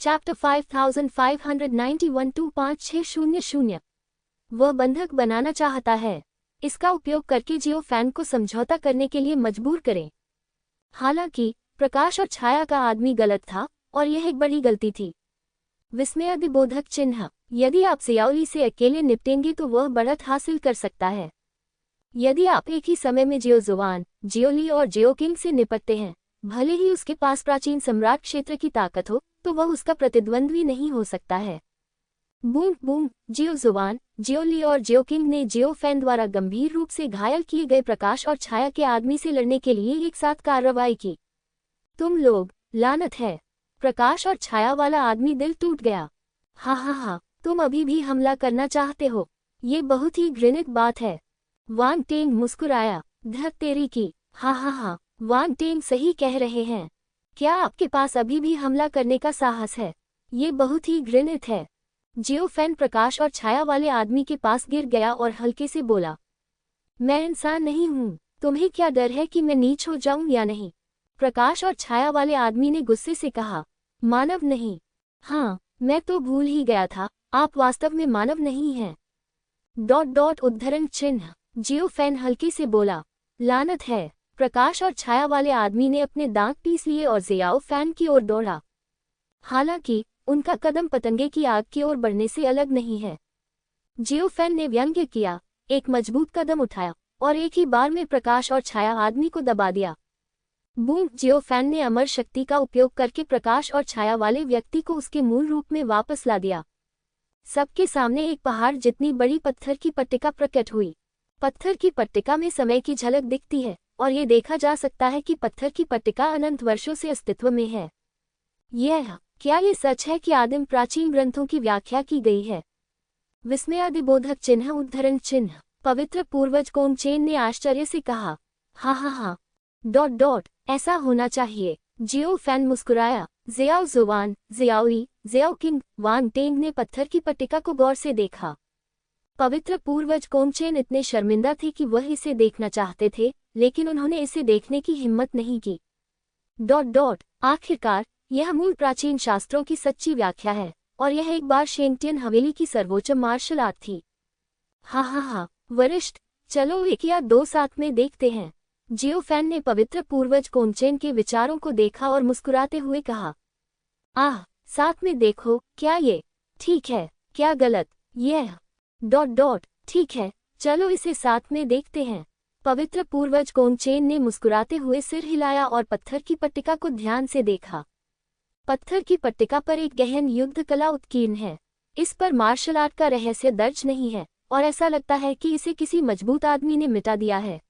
Chapter 5591 25600। वह बंधक बनाना चाहता है। इसका उपयोग करके जियो फैन को समझौता करने के लिए मजबूर करें। हालांकि प्रकाश और छाया का आदमी गलत था और यह एक बड़ी गलती थी। विस्मयादिबोधक चिन्ह। यदि आप जियाओली से अकेले निपटेंगे तो वह बढ़त हासिल कर सकता है। यदि आप एक ही समय में जियो जुआन, जियोली और जियो किंग से निपटते हैं, भले ही उसके पास प्राचीन सम्राट क्षेत्र की ताकत हो, तो वह उसका प्रतिद्वंद्वी नहीं हो सकता है। Boom boom. जियो जुआन, जियोली और जियो किंग ने जियो फैन द्वारा गंभीर रूप से घायल किए गए प्रकाश और छाया के आदमी से लड़ने के लिए एक साथ कार्रवाई की। तुम लोग, लानत है। प्रकाश और छाया वाला आदमी दिल टूट गया। हा, तुम अभी भी हमला करना चाहते हो। ये बहुत ही घृणित बात है। वांग टेंग मुस्कुराया। धक तेरी की। हा, वांग टेंग सही कह रहे हैं। क्या आपके पास अभी भी हमला करने का साहस है? ये बहुत ही घृणित है। जियो फैन प्रकाश और छाया वाले आदमी के पास गिर गया और हल्के से बोला, मैं इंसान नहीं हूँ। तुम्हें क्या डर है कि मैं नीच हो जाऊं या नहीं? प्रकाश और छाया वाले आदमी ने गुस्से से कहा, मानव नहीं। हाँ, मैं तो भूल ही गया था, आप वास्तव में मानव नहीं हैं। ... उद्धरण चिन्ह। जियो फैन हल्के से बोला, लानत है। प्रकाश और छाया वाले आदमी ने अपने दांत पीस लिए और जियाओ फैन की ओर दौड़ा। हालांकि उनका कदम पतंगे की आग की ओर बढ़ने से अलग नहीं है। जियो फैन ने व्यंग्य किया, एक मजबूत कदम उठाया और एक ही बार में प्रकाश और छाया आदमी को दबा दिया। बूम। जियो फैन ने अमर शक्ति का उपयोग करके प्रकाश और छाया वाले व्यक्ति को उसके मूल रूप में वापस ला दिया। सबके सामने एक पहाड़ जितनी बड़ी पत्थर की पट्टिका प्रकट हुई। पत्थर की पट्टिका में समय की झलक दिखती है और ये देखा जा सकता है कि पत्थर की पट्टिका अनंत वर्षों से अस्तित्व में है। क्या ये सच है कि आदिम प्राचीन ग्रंथों की व्याख्या की गई है? विस्मयादिबोधक चिन्ह उद्धरण चिन्ह। पवित्र पूर्वज कोंगचेन ने आश्चर्य से कहा, हा, ... ऐसा होना चाहिए। जियो फैन मुस्कुराया। जियाओ जुआन, जियाओली, जियाओ किंग, वांग टेंग ने पत्थर की पट्टिका को गौर से देखा। पवित्र पूर्वज कोंगचेन इतने शर्मिंदा थे कि वह इसे देखना चाहते थे, लेकिन उन्होंने इसे देखने की हिम्मत नहीं की। ... आखिरकार यह मूल प्राचीन शास्त्रों की सच्ची व्याख्या है और यह एक बार शेंगटियन हवेली की सर्वोच्च मार्शल आर्ट थी। हा, वरिष्ठ, चलो एक या दो साथ में देखते हैं। जियो फैन ने पवित्र पूर्वज कोंगचेन के विचारों को देखा और मुस्कुराते हुए कहा, साथ में देखो, क्या ये ठीक है, क्या गलत? यह ... ठीक है, चलो इसे साथ में देखते हैं। पवित्र पूर्वज कोंगचेन ने मुस्कुराते हुए सिर हिलाया और पत्थर की पट्टिका को ध्यान से देखा। पत्थर की पट्टिका पर एक गहन युद्ध कला उत्कीर्ण है। इस पर मार्शल आर्ट का रहस्य दर्ज नहीं है और ऐसा लगता है कि इसे किसी मजबूत आदमी ने मिटा दिया है। ...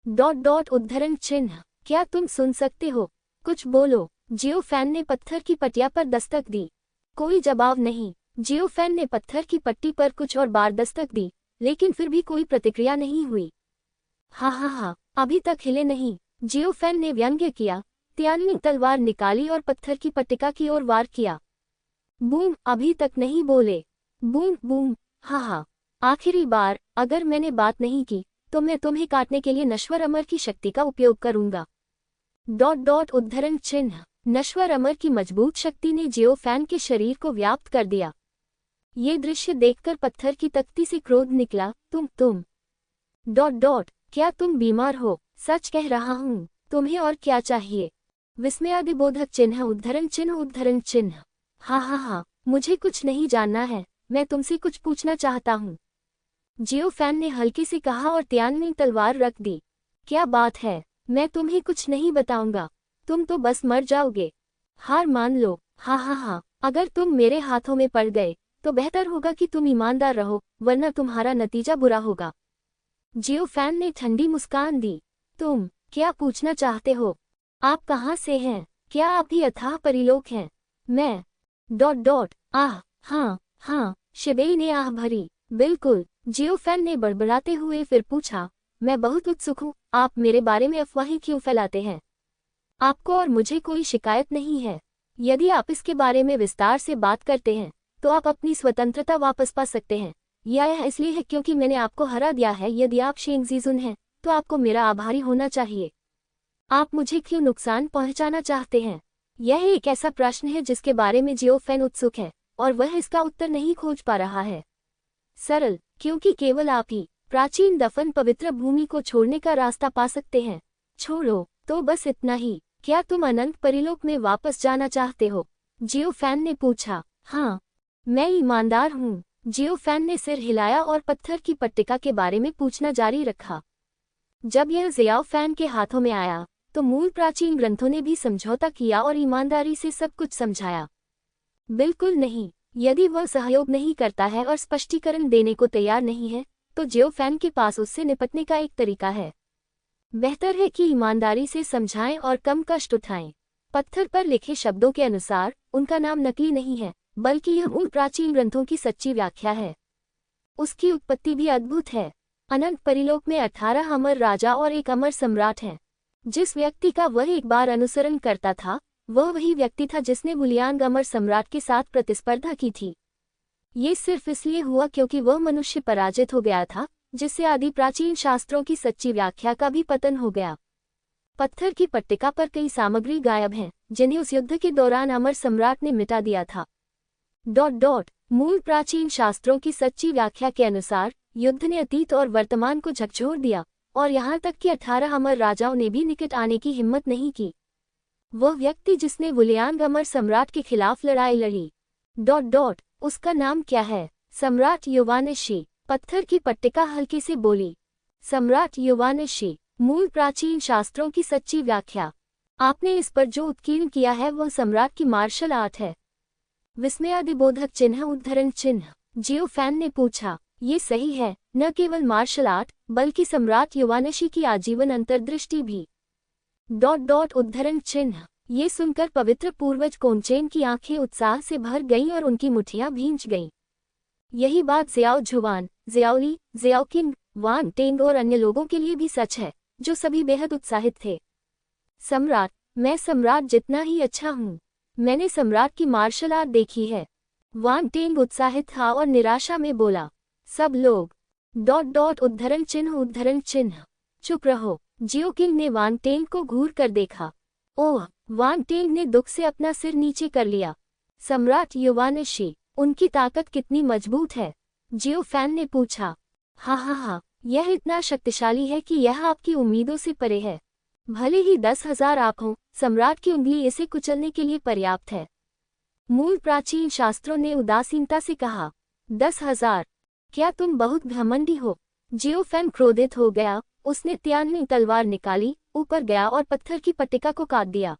उद्धरण चिन्ह। क्या तुम सुन सकते हो? कुछ बोलो। जियो फैन ने पत्थर की पटिया पर दस्तक दी। कोई जवाब नहीं। जियो फैन ने पत्थर की पट्टी पर कुछ और बार दस्तक दी, लेकिन फिर भी कोई प्रतिक्रिया नहीं हुई। हा, अभी तक हिले नहीं। जियो फैन ने व्यंग्य किया, त्यानी तलवार निकाली और पत्थर की पट्टिका की ओर वार किया। बूम। अभी तक नहीं बोले। Boom boom. हा, आखिरी बार, अगर मैंने बात नहीं की तो मैं तुम्हें काटने के लिए नश्वर अमर की शक्ति का उपयोग करूंगा। ... उद्धरण चिन्ह। नश्वर अमर की मजबूत शक्ति ने जियो फैन के शरीर को व्याप्त कर दिया। ये दृश्य देखकर पत्थर की तख्ती से क्रोध निकला। तुम ... क्या तुम बीमार हो? सच कह रहा हूँ। तुम्हें और क्या चाहिए? विस्मयादिबोधक चिन्ह उद्धरण चिन्ह। हा, मुझे कुछ नहीं जानना है, मैं तुमसे कुछ पूछना चाहता हूँ। जियो फैन ने हल्के से कहा और त्यानी तलवार रख दी। क्या बात है? मैं तुम्हें कुछ नहीं बताऊंगा, तुम तो बस मर जाओगे। हार मान लो। हा, अगर तुम मेरे हाथों में पड़ गए तो बेहतर होगा कि तुम ईमानदार रहो, वरना तुम्हारा नतीजा बुरा होगा। जियो फैन ने ठंडी मुस्कान दी। तुम क्या पूछना चाहते हो? आप कहाँ से हैं? क्या आप भी अथाह परिलोक हैं? मैं... हाँ, शिबेई ने आह भरी। बिल्कुल। जियो फैन ने बड़बड़ाते हुए फिर पूछा, मैं बहुत उत्सुक हूँ, आप मेरे बारे में अफवाहें क्यों फैलाते हैं? आपको और मुझे कोई शिकायत नहीं है। यदि आप इसके बारे में विस्तार से बात करते हैं तो आप अपनी स्वतंत्रता वापस पा सकते हैं। यह इसलिए है क्योंकि मैंने आपको हरा दिया है। यदि आप शेंग जीजुन हैं तो आपको मेरा आभारी होना चाहिए। आप मुझे क्यों नुकसान पहुंचाना चाहते हैं? यह एक ऐसा प्रश्न है जिसके बारे में जियोफैन उत्सुक है और वह इसका उत्तर नहीं खोज पा रहा है। सरल, क्योंकि केवल आप ही प्राचीन दफन पवित्र भूमि को छोड़ने का रास्ता पा सकते हैं। छोड़ो तो बस इतना ही। क्या तुम अनंत परिलोक में वापस जाना चाहते हो? जियोफैन ने पूछा। हाँ, मैं ईमानदार हूँ। जियोफैन ने सिर हिलाया और पत्थर की पट्टिका के बारे में पूछना जारी रखा। जब यह जियोफैन के हाथों में आया तो मूल प्राचीन ग्रंथों ने भी समझौता किया और ईमानदारी से सब कुछ समझाया। बिल्कुल नहीं। यदि वह सहयोग नहीं करता है और स्पष्टीकरण देने को तैयार नहीं है तो जियोफैन के पास उससे निपटने का एक तरीका है। बेहतर है कि ईमानदारी से समझाएं और कम कष्ट उठाएं। पत्थर पर लिखे शब्दों के अनुसार उनका नाम नकली नहीं है, बल्कि यह मूल प्राचीन ग्रंथों की सच्ची व्याख्या है। उसकी उत्पत्ति भी अद्भुत है। अनंत परिलोक में 18 अमर राजा और एक अमर सम्राट है। जिस व्यक्ति का वह एक बार अनुसरण करता था वह वही व्यक्ति था जिसने वुलियांग अमर सम्राट के साथ प्रतिस्पर्धा की थी। ये सिर्फ इसलिए हुआ क्योंकि वह मनुष्य पराजित हो गया था, जिससे आदि प्राचीन शास्त्रों की सच्ची व्याख्या का भी पतन हो गया। पत्थर की पट्टिका पर कई सामग्री गायब हैं जिन्हें उस युद्ध के दौरान अमर सम्राट ने मिटा दिया था। मूल प्राचीन शास्त्रों की सच्ची व्याख्या के अनुसार युद्ध ने अतीत और वर्तमान को झकझोर दिया और यहाँ तक कि 18 अमर राजाओं ने भी निकट आने की हिम्मत नहीं की। वह व्यक्ति जिसने वुलियांग अमर सम्राट के खिलाफ लड़ाई लड़ी। उसका नाम क्या है? सम्राट युवानिशी। पत्थर की पट्टिका हल्के से बोली। सम्राट युवानिशी, मूल प्राचीन शास्त्रों की सच्ची व्याख्या। आपने इस पर जो उत्कीर्ण किया है वह सम्राट की मार्शल आर्ट है। विस्मयादिबोधक चिन्ह उद्धरण चिन्ह। जियोफैन ने पूछा। ये सही है, न केवल मार्शल आर्ट बल्कि सम्राट युवानिशी की आजीवन अंतर्दृष्टि भी। उद्धरण चिन्ह। ये सुनकर पवित्र पूर्वज कोनचेन की आंखें उत्साह से भर गईं और उनकी मुठियां भींच गईं। यही बात ज़ियाओ जुवान, ज़ियाओली, ज़ियाओकिंग, वान टेंग और अन्य लोगों के लिए भी सच है, जो सभी बेहद उत्साहित थे। सम्राट, मैं सम्राट जितना ही अच्छा हूँ। मैंने सम्राट की मार्शल आर्ट देखी है। वान टेंग उत्साहित था और निराशा में बोला। सब लोग उद्धरण चिन्ह। चुप रहो। जियोकिंग ने वान टेंग को घूर कर देखा। ओह, वान टेंग ने दुख से अपना सिर नीचे कर लिया। सम्राट युवानिशी, उनकी ताकत कितनी मजबूत है? जियोफैन ने पूछा। हाँ, यह इतना शक्तिशाली है कि यह आपकी उम्मीदों से परे है। भले ही 10,000 आँख हों, सम्राट की उंगली इसे कुचलने के लिए पर्याप्त है। मूल प्राचीन शास्त्रों ने उदासीनता से कहा। 10,000? क्या तुम बहुत घमंडी हो? जियोफैन क्रोधित हो गया। उसने त्यानी तलवार निकाली, ऊपर गया और पत्थर की पट्टिका को काट दिया।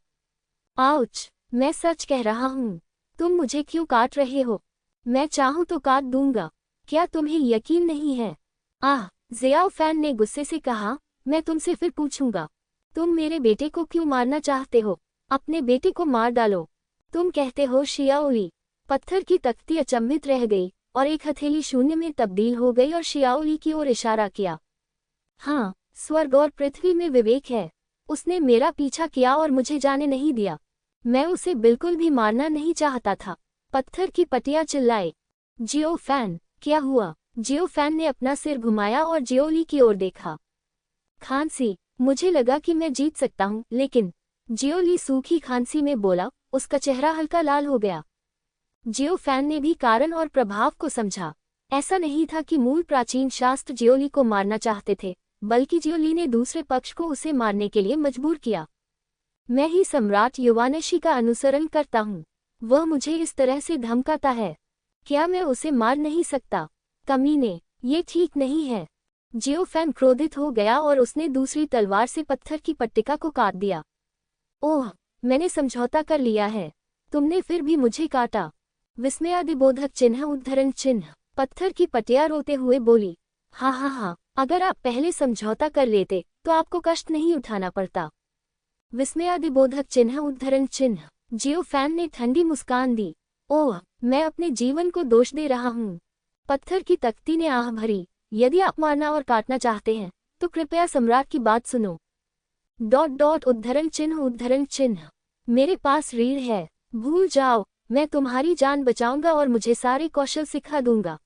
आउच! मैं सच कह रहा हूँ। तुम मुझे क्यों काट रहे हो? मैं चाहूँ तो काट दूंगा। क्या तुम्हें यकीन नहीं है? आह! जियोफैन ने गुस्से से कहा। मैं तुमसे फिर पूछूंगा। तुम मेरे बेटे को क्यों मारना चाहते हो? अपने बेटे को मार डालो। तुम कहते हो शियाओली। पत्थर की तख्ती अचंभित रह गई और एक हथेली शून्य में तब्दील हो गई और शियाओली की ओर इशारा किया। हाँ, स्वर्ग और पृथ्वी में विवेक है। उसने मेरा पीछा किया और मुझे जाने नहीं दिया। मैं उसे बिल्कुल भी मारना नहीं चाहता था। पत्थर की पटिया चिल्लाए। जियोफैन, क्या हुआ? जियोफैन ने अपना सिर घुमाया और जियोली की ओर देखा। खांसी, मुझे लगा कि मैं जीत सकता हूँ, लेकिन जियोली सूखी खांसी में बोला। उसका चेहरा हल्का लाल हो गया। जियोफैन ने भी कारण और प्रभाव को समझा। ऐसा नहीं था कि मूल प्राचीन शास्त्र जियोली को मारना चाहते थे, बल्कि जियोली ने दूसरे पक्ष को उसे मारने के लिए मजबूर किया। मैं ही सम्राट युवानिशी का अनुसरण करता हूँ। वह मुझे इस तरह से धमकाता है। क्या मैं उसे मार नहीं सकता? कमीने, ये ठीक नहीं है। जियोफैन क्रोधित हो गया और उसने दूसरी तलवार से पत्थर की पट्टिका को काट दिया। ओह, मैंने समझौता कर लिया है। तुमने फिर भी मुझे काटा। विस्मयादिबोधक चिन्ह उद्धरण चिन्ह। पत्थर की पटिया रोते हुए बोली। हाँ, अगर आप पहले समझौता कर लेते तो आपको कष्ट नहीं उठाना पड़ता। विस्मयादिबोधक चिन्ह उद्धरण चिन्ह। जियोफैन ने ठंडी मुस्कान दी। ओह, मैं अपने जीवन को दोष दे रहा हूँ। पत्थर की तख्ती ने आह भरी। यदि आप मारना और काटना चाहते हैं तो कृपया सम्राट की बात सुनो। उद्धरण चिन्ह। मेरे पास रीढ़ है। भूल जाओ, मैं तुम्हारी जान बचाऊंगा और मुझे सारे कौशल सिखा दूंगा।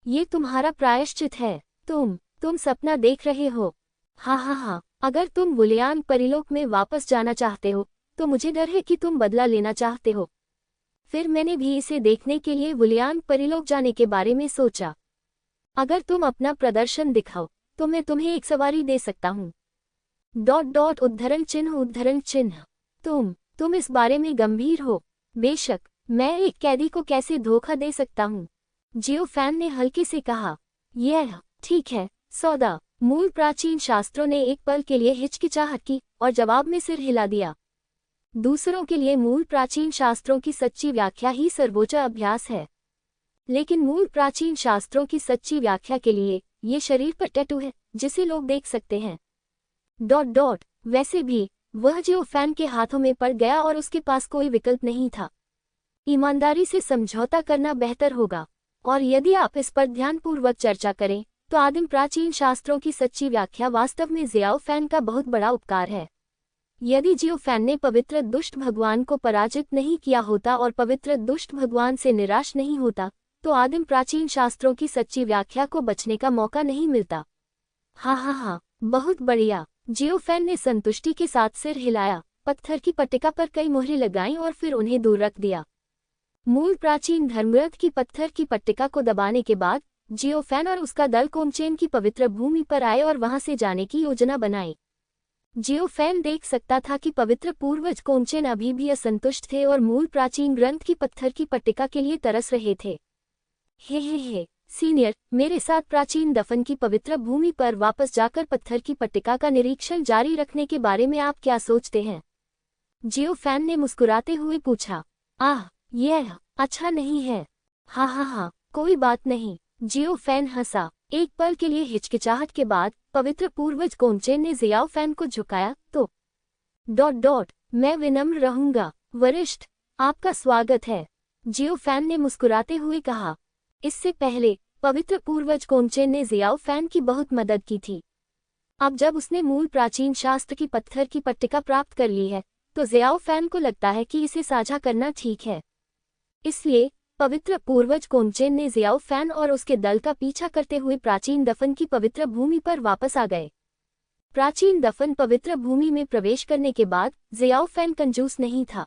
ये तुम्हारा प्रायश्चित है। तुम सपना देख रहे हो। हाँ, अगर तुम वुलियांग परिलोक में वापस जाना चाहते हो तो मुझे डर है कि तुम बदला लेना चाहते हो। फिर मैंने भी इसे देखने के लिए वुलियांग परिलोक जाने के बारे में सोचा। अगर तुम अपना प्रदर्शन दिखाओ तो मैं तुम्हें एक सवारी दे सकता हूँ। उद्धरण चिन्ह। तुम इस बारे में गंभीर हो? बेशक, मैं एक कैदी को कैसे धोखा दे सकता हूँ? जियो फैन ने हल्के से कहा। यह ठीक है, सौदा। मूल प्राचीन शास्त्रों ने एक पल के लिए हिचकिचाहट की और जवाब में सिर हिला दिया। दूसरों के लिए मूल प्राचीन शास्त्रों की सच्ची व्याख्या ही सर्वोच्च अभ्यास है, लेकिन मूल प्राचीन शास्त्रों की सच्ची व्याख्या के लिए ये शरीर पर टैटू है जिसे लोग देख सकते हैं। वैसे भी वह जियो फैन के हाथों में पड़ गया और उसके पास कोई विकल्प नहीं था। ईमानदारी से समझौता करना बेहतर होगा, और यदि आप इस पर ध्यानपूर्वक चर्चा करें तो आदिम प्राचीन शास्त्रों की सच्ची व्याख्या वास्तव में जियाओ फैन का बहुत बड़ा उपकार है। यदि जियो फैन ने पवित्र दुष्ट भगवान को पराजित नहीं किया होता और पवित्र दुष्ट भगवान से निराश नहीं होता, तो आदिम प्राचीन शास्त्रों की सच्ची व्याख्या को बचने का मौका नहीं मिलता। हाँ, बहुत बढ़िया। जियो फैन ने संतुष्टि के साथ सिर हिलाया, पत्थर की पट्टिका पर कई मोहरें लगाईं और फिर उन्हें दूर रख दिया। मूल प्राचीन धर्मग्रंथ की पत्थर की पट्टिका को दबाने के बाद जियो फैन और उसका दल कोमचेन की पवित्र भूमि पर आए और वहां से जाने की योजना बनाई। जियो फैन देख सकता था कि पवित्र पूर्वज कोमचेन अभी भी असंतुष्ट थे और मूल प्राचीन ग्रंथ की पत्थर की पट्टिका के लिए तरस रहे थे। हे सीनियर, मेरे साथ प्राचीन दफन की पवित्र भूमि पर वापस जाकर पत्थर की पट्टिका का निरीक्षण जारी रखने के बारे में आप क्या सोचते हैं? जियो फैन ने मुस्कुराते हुए पूछा। यह अच्छा नहीं है। हाँ, कोई बात नहीं। जियो फैन हंसा। एक पल के लिए हिचकिचाहट के बाद पवित्र पूर्वज कोमचेन ने जियाओ फैन को झुकाया तो मैं विनम्र रहूंगा वरिष्ठ, आपका स्वागत है, जियो फैन ने मुस्कुराते हुए कहा। इससे पहले पवित्र पूर्वज कोमचेन ने जियाओ फैन की बहुत मदद की थी। अब जब उसने मूल प्राचीन शास्त्र की पत्थर की पट्टिका प्राप्त कर ली है तो जियाओ फैन को लगता है कि इसे साझा करना ठीक है। इसलिए पवित्र पूर्वज कोमचेन ने जियाओ फैन और उसके दल का पीछा करते हुए प्राचीन दफन की पवित्र भूमि पर वापस आ गए। प्राचीन दफन पवित्र भूमि में प्रवेश करने के बाद जियाओ फैन कंजूस नहीं था।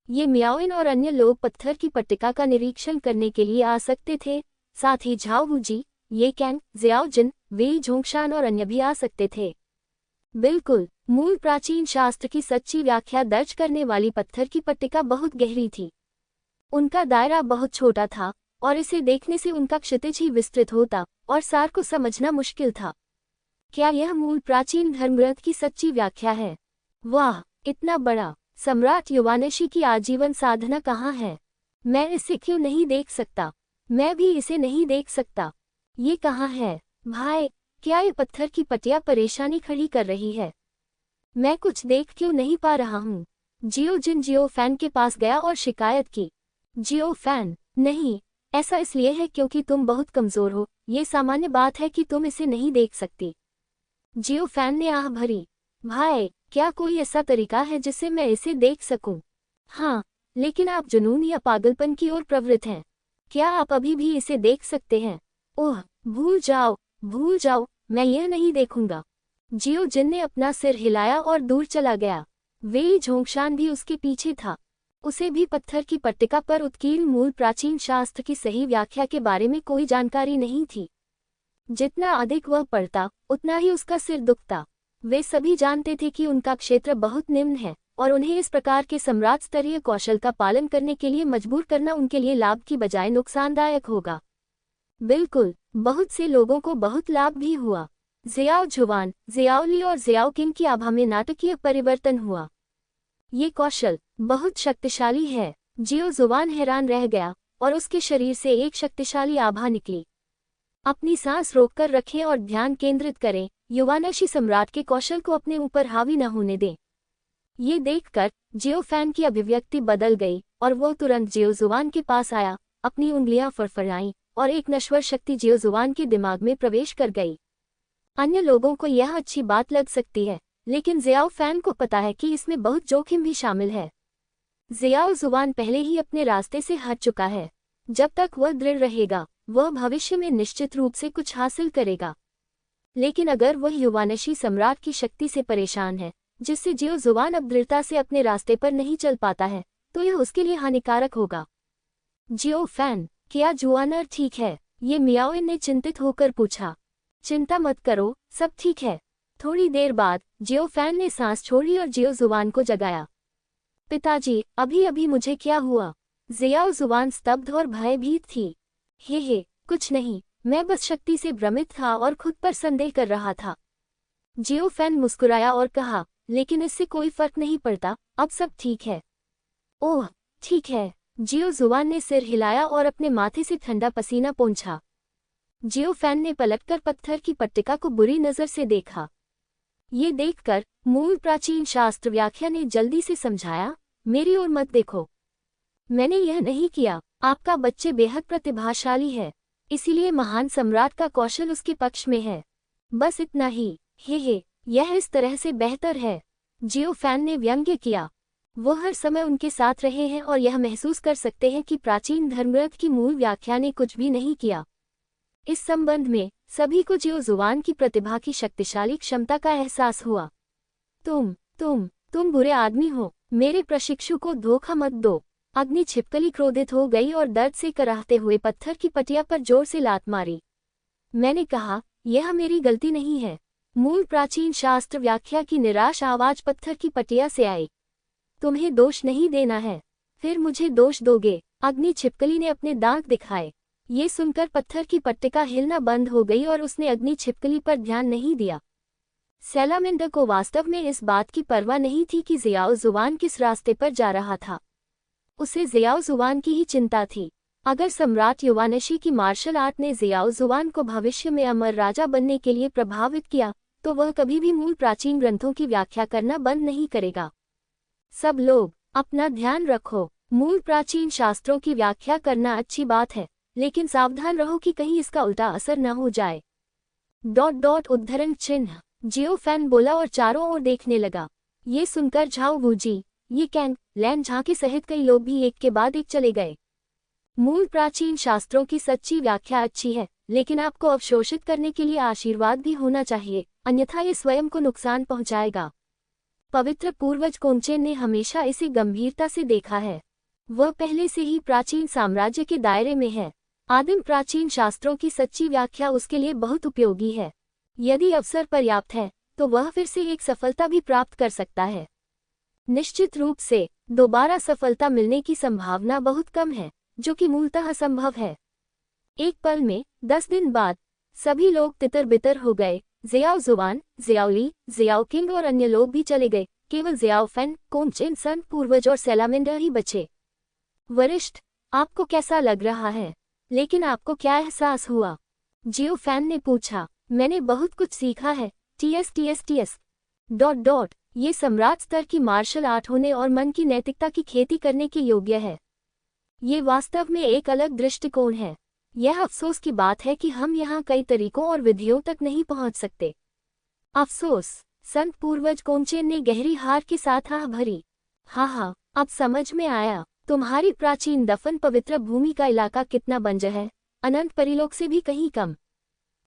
ये मियाओइन और अन्य लोग पत्थर की पट्टिका का निरीक्षण करने के लिए आ सकते थे, साथ ही झाओ हुजी, ये कैंग, जियाओ जिन, वेई झोंगशान और अन्य भी आ सकते थे। बिल्कुल, मूल प्राचीन शास्त्र की सच्ची व्याख्या दर्ज करने वाली पत्थर की पट्टिका बहुत गहरी थी। उनका दायरा बहुत छोटा था और इसे देखने से उनका क्षितिज ही विस्तृत होता और सार को समझना मुश्किल था। क्या यह मूल प्राचीन धर्मग्रंथ की सच्ची व्याख्या है? वाह, इतना बड़ा! सम्राट युवानशी की आजीवन साधना कहाँ है? मैं इसे क्यों नहीं देख सकता? मैं भी इसे नहीं देख सकता। ये कहाँ है? भाई, क्या ये पत्थर की पटिया परेशानी खड़ी कर रही है? मैं कुछ देख क्यों नहीं पा रहा हूँ? जियो फैन के पास गया और शिकायत की। जियो फैन, नहीं, ऐसा इसलिए है क्योंकि तुम बहुत कमजोर हो। ये सामान्य बात है कि तुम इसे नहीं देख सकती। जियो फैन ने आह भरी। भाई, क्या कोई ऐसा तरीका है जिससे मैं इसे देख सकूं? हाँ, लेकिन आप जुनून या पागलपन की ओर प्रवृत्त हैं। क्या आप अभी भी इसे देख सकते हैं? ओह, भूल जाओ, मैं यह नहीं देखूंगा। जियो जिन ने अपना सिर हिलाया और दूर चला गया। वेई झोंगशान भी उसके पीछे था। उसे भी पत्थर की पट्टिका पर उत्कीर्ण मूल प्राचीन शास्त्र की सही व्याख्या के बारे में कोई जानकारी नहीं थी। जितना अधिक वह पढ़ता उतना ही उसका सिर दुखता। वे सभी जानते थे कि उनका क्षेत्र बहुत निम्न है और उन्हें इस प्रकार के सम्राट स्तरीय कौशल का पालन करने के लिए मजबूर करना उनके लिए लाभ की बजाय नुकसानदायक होगा। बिल्कुल, बहुत से लोगों को बहुत लाभ भी हुआ। जियाओ जुवान, जियाओ ली और जियाओ किंग की आभा में नाटकीय परिवर्तन हुआ। ये कौशल बहुत शक्तिशाली है। जियो जुवान हैरान रह गया और उसके शरीर से एक शक्तिशाली आभा निकली। अपनी सांस रोककर रखें और ध्यान केंद्रित करें। युवानशी सम्राट के कौशल को अपने ऊपर हावी न होने दें। ये देखकर जियो फैन की अभिव्यक्ति बदल गई और वो तुरंत जियो जुवान के पास आया, अपनी उंगलियां फड़फड़ाईं और एक नश्वर शक्ति जियो जुवान के दिमाग में प्रवेश कर गई। अन्य लोगों को यह अच्छी बात लग सकती है, लेकिन जियाओ फैन को पता है कि इसमें बहुत जोखिम भी शामिल है। जियाओ जुवान पहले ही अपने रास्ते से हट चुका है। जब तक वह दृढ़ रहेगा, वह भविष्य में निश्चित रूप से कुछ हासिल करेगा। लेकिन अगर वह युवानशी सम्राट की शक्ति से परेशान है, जिससे जियो जुबान अब दृढ़ता से अपने रास्ते पर नहीं चल पाता है, तो यह उसके लिए हानिकारक होगा। जियो फैन, क्या जुआनर ठीक है? ये मियाओ ने चिंतित होकर पूछा। चिंता मत करो, सब ठीक है। थोड़ी देर बाद जियो फैन ने सांस छोड़ी और जियो जुबान को जगाया। पिताजी, अभी अभी मुझे क्या हुआ? जियाओ जुबान स्तब्ध और भयभीत थी। हे, कुछ नहीं, मैं बस शक्ति से भ्रमित था और खुद पर संदेह कर रहा था। जियो फैन मुस्कुराया और कहा, लेकिन इससे कोई फर्क नहीं पड़ता, अब सब ठीक है। ओह, ठीक है। जियो जुबान ने सिर हिलाया और अपने माथे से ठंडा पसीना पोंछा। जियो फैन ने पलटकर पत्थर की पट्टिका को बुरी नजर से देखा। ये देखकर मूल प्राचीन शास्त्र व्याख्या ने जल्दी से समझाया, मेरी ओर मत देखो। मैंने यह नहीं किया। आपका बच्चे बेहद प्रतिभाशाली है, इसीलिए महान सम्राट का कौशल उसके पक्ष में है। बस इतना ही। हे, यह इस तरह से बेहतर है। जियो फैन ने व्यंग्य किया। वो हर समय उनके साथ रहे हैं और यह महसूस कर सकते हैं कि प्राचीन धर्मग्रंथ की मूल व्याख्या ने कुछ भी नहीं किया। इस संबंध में सभी को जियो जुबान की प्रतिभा की शक्तिशाली क्षमता का एहसास हुआ। तुम बुरे आदमी हो, मेरे प्रशिक्षु को धोखा मत दो। अग्नि छिपकली क्रोधित हो गई और दर्द से कराहते हुए पत्थर की पटिया पर जोर से लात मारी। मैंने कहा, यह मेरी गलती नहीं है। मूल प्राचीन शास्त्र व्याख्या की निराश आवाज पत्थर की पटिया से आई। तुम्हें दोष नहीं देना है, फिर मुझे दोष दोगे? अग्नि छिपकली ने अपने दांत दिखाए। ये सुनकर पत्थर की पट्टिका हिलना बंद हो गई और उसने अग्नि छिपकली पर ध्यान नहीं दिया। सैलामेंडर को वास्तव में इस बात की परवाह नहीं थी कि जियाओ जुबान किस रास्ते पर जा रहा था। उसे जियाओ जुबान की ही चिंता थी। अगर सम्राट युवानशी की मार्शल आर्ट ने जियाओ जुबान को भविष्य में अमर राजा बनने के लिए प्रभावित किया, तो वह कभी भी मूल प्राचीन ग्रंथों की व्याख्या करना बंद नहीं करेगा। सब लोग अपना ध्यान रखो। मूल प्राचीन शास्त्रों की व्याख्या करना अच्छी बात है, लेकिन सावधान रहो कि कहीं इसका उल्टा असर न हो जाए। ... उद्धरण चिन्ह। जियो फैन बोला और चारों ओर देखने लगा। ये सुनकर झाओ वूजी, ये कैंग, लैन झा के सहित कई लोग भी एक के बाद एक चले गए। मूल प्राचीन शास्त्रों की सच्ची व्याख्या अच्छी है, लेकिन आपको अवशोषित करने के लिए आशीर्वाद भी होना चाहिए, अन्यथा ये स्वयं को नुकसान पहुंचाएगा। पवित्र पूर्वज कोंचेन ने हमेशा इसे गंभीरता से देखा है। वह पहले से ही प्राचीन साम्राज्य के दायरे में है। आदिम प्राचीन शास्त्रों की सच्ची व्याख्या उसके लिए बहुत उपयोगी है। यदि अवसर पर्याप्त है, तो वह फिर से एक सफलता भी प्राप्त कर सकता है। निश्चित रूप से दोबारा सफलता मिलने की संभावना बहुत कम है, जो कि मूलतः असंभव है। एक पल में 10 दिन बाद सभी लोग तितर बितर हो गए। जियाओ जुबान, जियाओली, जियाओ किंग और अन्य लोग भी चले गए। केवल जियाओ फैन, कोंचेन संत पूर्वज और सैलामेंडर ही बचे। वरिष्ठ, आपको कैसा लग रहा है? लेकिन आपको क्या एहसास हुआ? जियो फैन ने पूछा। मैंने बहुत कुछ सीखा है। TS। ... ये सम्राट स्तर की मार्शल आर्ट होने और मन की नैतिकता की खेती करने के योग्य है। ये वास्तव में एक अलग दृष्टिकोण है। यह अफसोस की बात है कि हम यहाँ कई तरीकों और विधियों तक नहीं पहुँच सकते। अफसोस, संत पूर्वज कोंचेन ने गहरी हार के साथ आह भरी। हाँ, अब समझ में आया। तुम्हारी प्राचीन दफन पवित्र भूमि का इलाका कितना बंजर है, अनंत परिलोक से भी कहीं कम।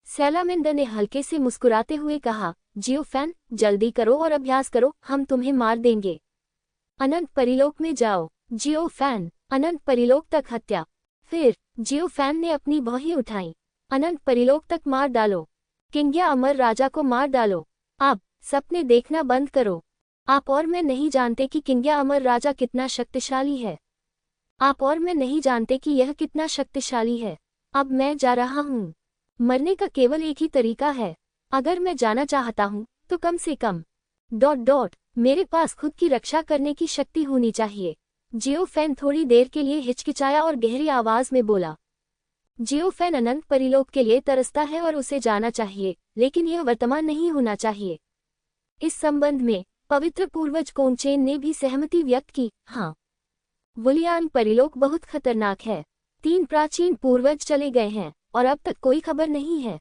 सैलामेंडर ने हल्के से मुस्कुराते हुए कहा, जियो फैन, जल्दी करो और अभ्यास करो, हम तुम्हें मार देंगे। अनंत परिलोक में जाओ। जियो फैन, अनंत परिलोक तक हत्या। फिर जियो फैन ने अपनी भौहें उठाईं। अनंत परिलोक तक मार डालो। किंग्या अमर राजा को मार डालो। अब सपने देखना बंद करो। आप और मैं नहीं जानते कि किंग्या अमर राजा कितना शक्तिशाली है। आप और मैं नहीं जानते कि यह कितना शक्तिशाली है। अब मैं जा रहा हूँ। मरने का केवल एक ही तरीका है। अगर मैं जाना चाहता हूँ, तो कम से कम ... मेरे पास खुद की रक्षा करने की शक्ति होनी चाहिए। जियो फैन थोड़ी देर के लिए हिचकिचाया और गहरी आवाज में बोला। जियो फैन अनंत परिलोक के लिए तरसता है और उसे जाना चाहिए, लेकिन यह वर्तमान नहीं होना चाहिए। इस संबंध में पवित्र पूर्वज कोंचेन ने भी सहमति व्यक्त की। हाँ, वुलियान परिलोक बहुत खतरनाक है। 3 प्राचीन पूर्वज चले गए हैं और अब तक कोई खबर नहीं है।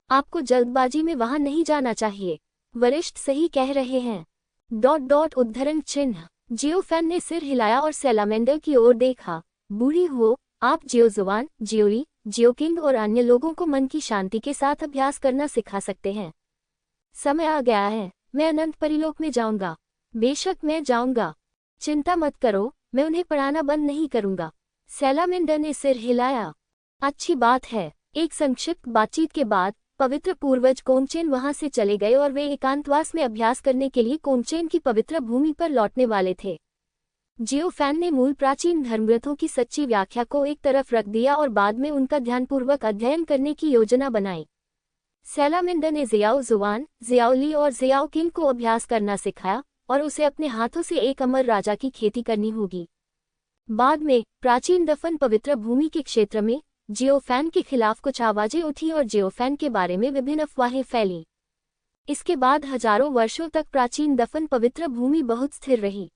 आपको जल्दबाजी में वहां नहीं जाना चाहिए। वरिष्ठ सही कह रहे हैं। ... उद्धरण चिन्ह। जियो फैन ने सिर हिलाया और सैलामेंडर की ओर देखा। बूढ़ी हो, आप जियो जुबान, जियोली, जियो किंग और अन्य लोगों को मन की शांति के साथ अभ्यास करना सिखा सकते हैं। समय आ गया है, मैं अनंत परिलोक में जाऊंगा। बेशक मैं जाऊंगा, चिंता मत करो, मैं उन्हें पढ़ाना बंद नहीं करूंगा। सैलामेंडर ने सिर हिलाया। अच्छी बात है। एक संक्षिप्त बातचीत के बाद पवित्र पूर्वज कोमचेन वहां से चले गए और वे एकांतवास में अभ्यास करने के लिए कोमचेन की पवित्र भूमि पर लौटने वाले थे। जियोफैन ने मूल प्राचीन धर्मग्रंथों की सच्ची व्याख्या को एक तरफ रख दिया और बाद में उनका ध्यानपूर्वक अध्ययन करने की योजना बनाई। सैलामेंडर ने जियाओ जुआन, जियाओली और जियाओ किंग को अभ्यास करना सिखाया और उसे अपने हाथों से एक अमर राजा की खेती करनी होगी। बाद में प्राचीन दफन पवित्र भूमि के क्षेत्र में जियोफैन के खिलाफ कुछ आवाजें उठी और जियोफैन के बारे में विभिन्न अफवाहें फैलीं। इसके बाद हजारों वर्षों तक प्राचीन दफन पवित्र भूमि बहुत स्थिर रही।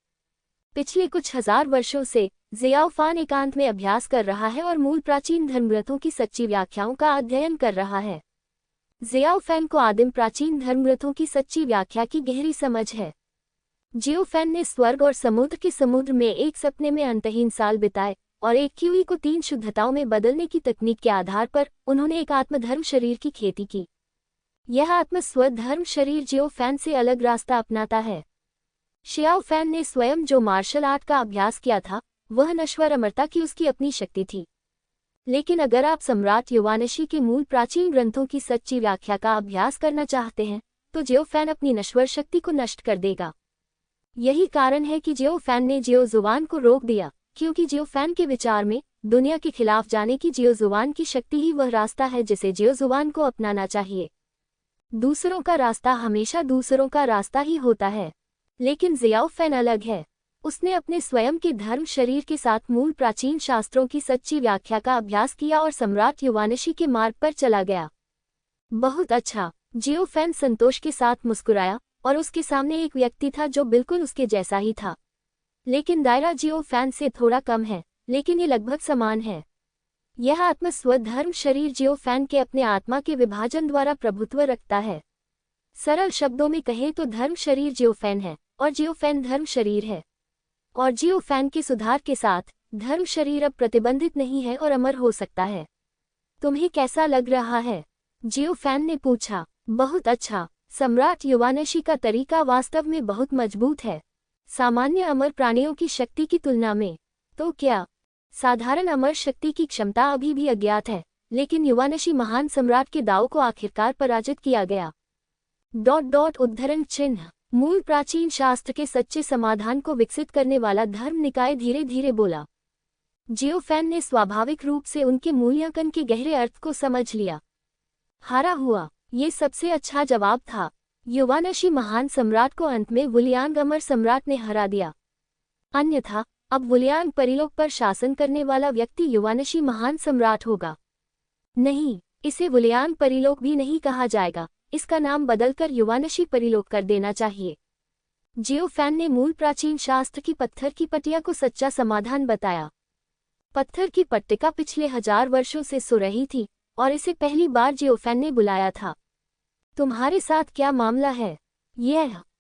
पिछले कुछ हजार वर्षों से जियाओफान एकांत में अभ्यास कर रहा है और मूल प्राचीन धर्मग्रंथों की सच्ची व्याख्याओं का अध्ययन कर रहा है। जियाओफैन को आदिम प्राचीन धर्मग्रंथों की सच्ची व्याख्या की गहरी समझ है। जियोफैन ने स्वर्ग और समुद्र के समुद्र में एक सपने में अंतहीन साल बिताए और एक क्यूई को 3 शुद्धताओं में बदलने की तकनीक के आधार पर उन्होंने एक आत्मधर्म शरीर की खेती की। यह आत्मस्वधर्म शरीर जियोफैन से अलग रास्ता अपनाता है। शियाओफैन ने स्वयं जो मार्शल आर्ट का अभ्यास किया था वह नश्वर अमरता की उसकी अपनी शक्ति थी। लेकिन अगर आप सम्राट युवानशी के मूल प्राचीन ग्रंथों की सच्ची व्याख्या का अभ्यास करना चाहते हैं तो जियोफैन अपनी नश्वर शक्ति को नष्ट कर देगा। यही कारण है कि जियोफैन ने जियो जुबान को रोक दिया, क्योंकि जियोफैन के विचार में दुनिया के खिलाफ जाने की जियो जुबान की शक्ति ही वह रास्ता है जिसे जियो जुबान को अपनाना चाहिए। दूसरों का रास्ता हमेशा दूसरों का रास्ता ही होता है, लेकिन जियाओफैन अलग है। उसने अपने स्वयं के धर्म शरीर के साथ मूल प्राचीन शास्त्रों की सच्ची व्याख्या का अभ्यास किया और सम्राट युवानशी के मार्ग पर चला गया। बहुत अच्छा। जियोफैन संतोष के साथ मुस्कुराया और उसके सामने एक व्यक्ति था जो बिल्कुल उसके जैसा ही था। लेकिन दायरा जियोफैन से थोड़ा कम है, लेकिन ये लगभग समान है। यह आत्मस्वधर्म शरीर जियोफैन के अपने आत्मा के विभाजन द्वारा प्रभुत्व रखता है। सरल शब्दों में कहें तो धर्म शरीर जियोफैन है और जियोफैन धर्म शरीर है। और जियोफैन के सुधार के साथ धर्म शरीर अब प्रतिबंधित नहीं है और अमर हो सकता है। तुम्हें कैसा लग रहा है? जियोफैन ने पूछा। बहुत अच्छा। सम्राट युवानशी का तरीका वास्तव में बहुत मजबूत है, सामान्य अमर प्राणियों की शक्ति की तुलना में। तो क्या? साधारण अमर शक्ति की क्षमता अभी भी अज्ञात है, लेकिन युवानशी महान सम्राट के दाव को आखिरकार पराजित किया गया। उद्धरण चिन्ह। मूल प्राचीन शास्त्र के सच्चे समाधान को विकसित करने वाला धर्म निकाय धीरे धीरे बोला। जियोफैन ने स्वाभाविक रूप से उनके मूल्यांकन के गहरे अर्थ को समझ लिया। हारा हुआ। ये सबसे अच्छा जवाब था। युवानशी महान सम्राट को अंत में वुलियांग अमर सम्राट ने हरा दिया। अन्यथा अब वुलियांग परिलोक पर शासन करने वाला व्यक्ति युवानशी महान सम्राट होगा। नहीं, इसे वुलियांग परिलोक भी नहीं कहा जाएगा, इसका नाम बदलकर युवानशी परिलोक कर देना चाहिए। जियोफैन ने मूल प्राचीन शास्त्र की पत्थर की पट्टिया को सच्चा समाधान बताया। पत्थर की पट्टिका पिछले 1000 वर्षों से सो रही थी और इसे पहली बार जियोफैन ने बुलाया था। तुम्हारे साथ क्या मामला है?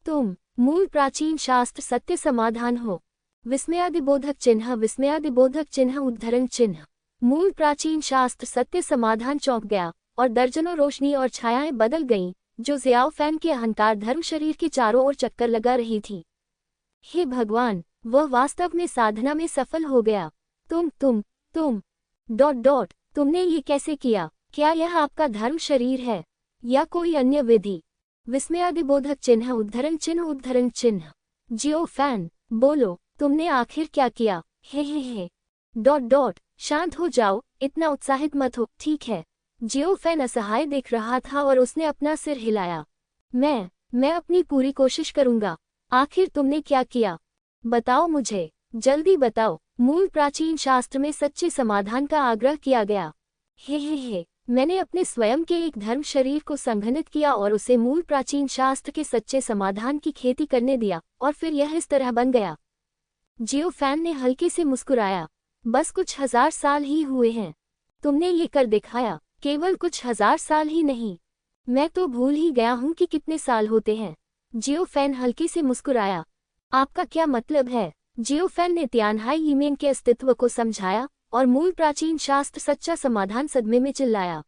तुम मूल प्राचीन शास्त्र सत्य समाधान हो। विस्मयादिबोधक चिन्ह, विस्मयादिबोधक चिन्ह, उद्धरण चिन्ह। मूल प्राचीन शास्त्र सत्य समाधान चौंक गया और दर्जनों रोशनी और छायाएं बदल गईं जो जियाओफैन के अहंकार धर्म शरीर के चारों ओर चक्कर लगा रही थी। हे भगवान, वह वास्तव में साधना में सफल हो गया। तुमने ये कैसे किया? क्या यह आपका धर्म शरीर है या कोई अन्य विधि? विस्मयादिबोधक चिन्ह, उद्धरण चिन्ह, उद्धरण चिन्ह। जियोफैन, बोलो, तुमने आखिर क्या किया? हे। शांत हो जाओ, इतना उत्साहित मत हो, ठीक है। जियोफैन असहाय दिख रहा था और उसने अपना सिर हिलाया। मैं अपनी पूरी कोशिश करूंगा। आखिर तुमने क्या किया? बताओ मुझे, जल्दी बताओ। मूल प्राचीन शास्त्र में सच्चे समाधान का आग्रह किया गया। हे, मैंने अपने स्वयं के एक धर्म शरीर को संघनित किया और उसे मूल प्राचीन शास्त्र के सच्चे समाधान की खेती करने दिया और फिर यह इस तरह बन गया। जियोफैन ने हल्के से मुस्कुराया। बस कुछ 1000 साल ही हुए हैं। तुमने ये कर दिखाया। केवल कुछ 1000 साल ही नहीं, मैं तो भूल ही गया हूँ कि कितने साल होते हैं। जियोफैन हल्के से मुस्कुराया। आपका क्या मतलब है? जियोफैन ने तियानहाई यीमेन के अस्तित्व को समझाया और मूल प्राचीन शास्त्र सच्चा समाधान सदमे में चिल्लाया।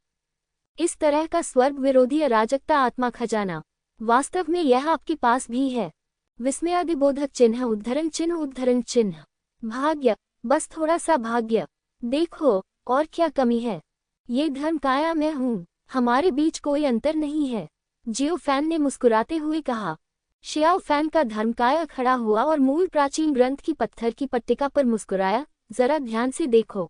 इस तरह का स्वर्ग विरोधी अराजकता आत्मा खजाना। वास्तव में यह आपके पास भी है। विस्मयादिबोधक चिन्ह उद्धरण चिन्ह उद्धरण चिन्ह। भाग्य, बस थोड़ा सा भाग्य। देखो और क्या कमी है। ये धर्मकाया मैं हूँ, हमारे बीच कोई अंतर नहीं है। जियो फैन ने मुस्कुराते हुए कहा। शियाओ फैन का धर्मकाया खड़ा हुआ और मूल प्राचीन ग्रंथ की पत्थर की पट्टिका पर मुस्कुराया। जरा ध्यान से देखो,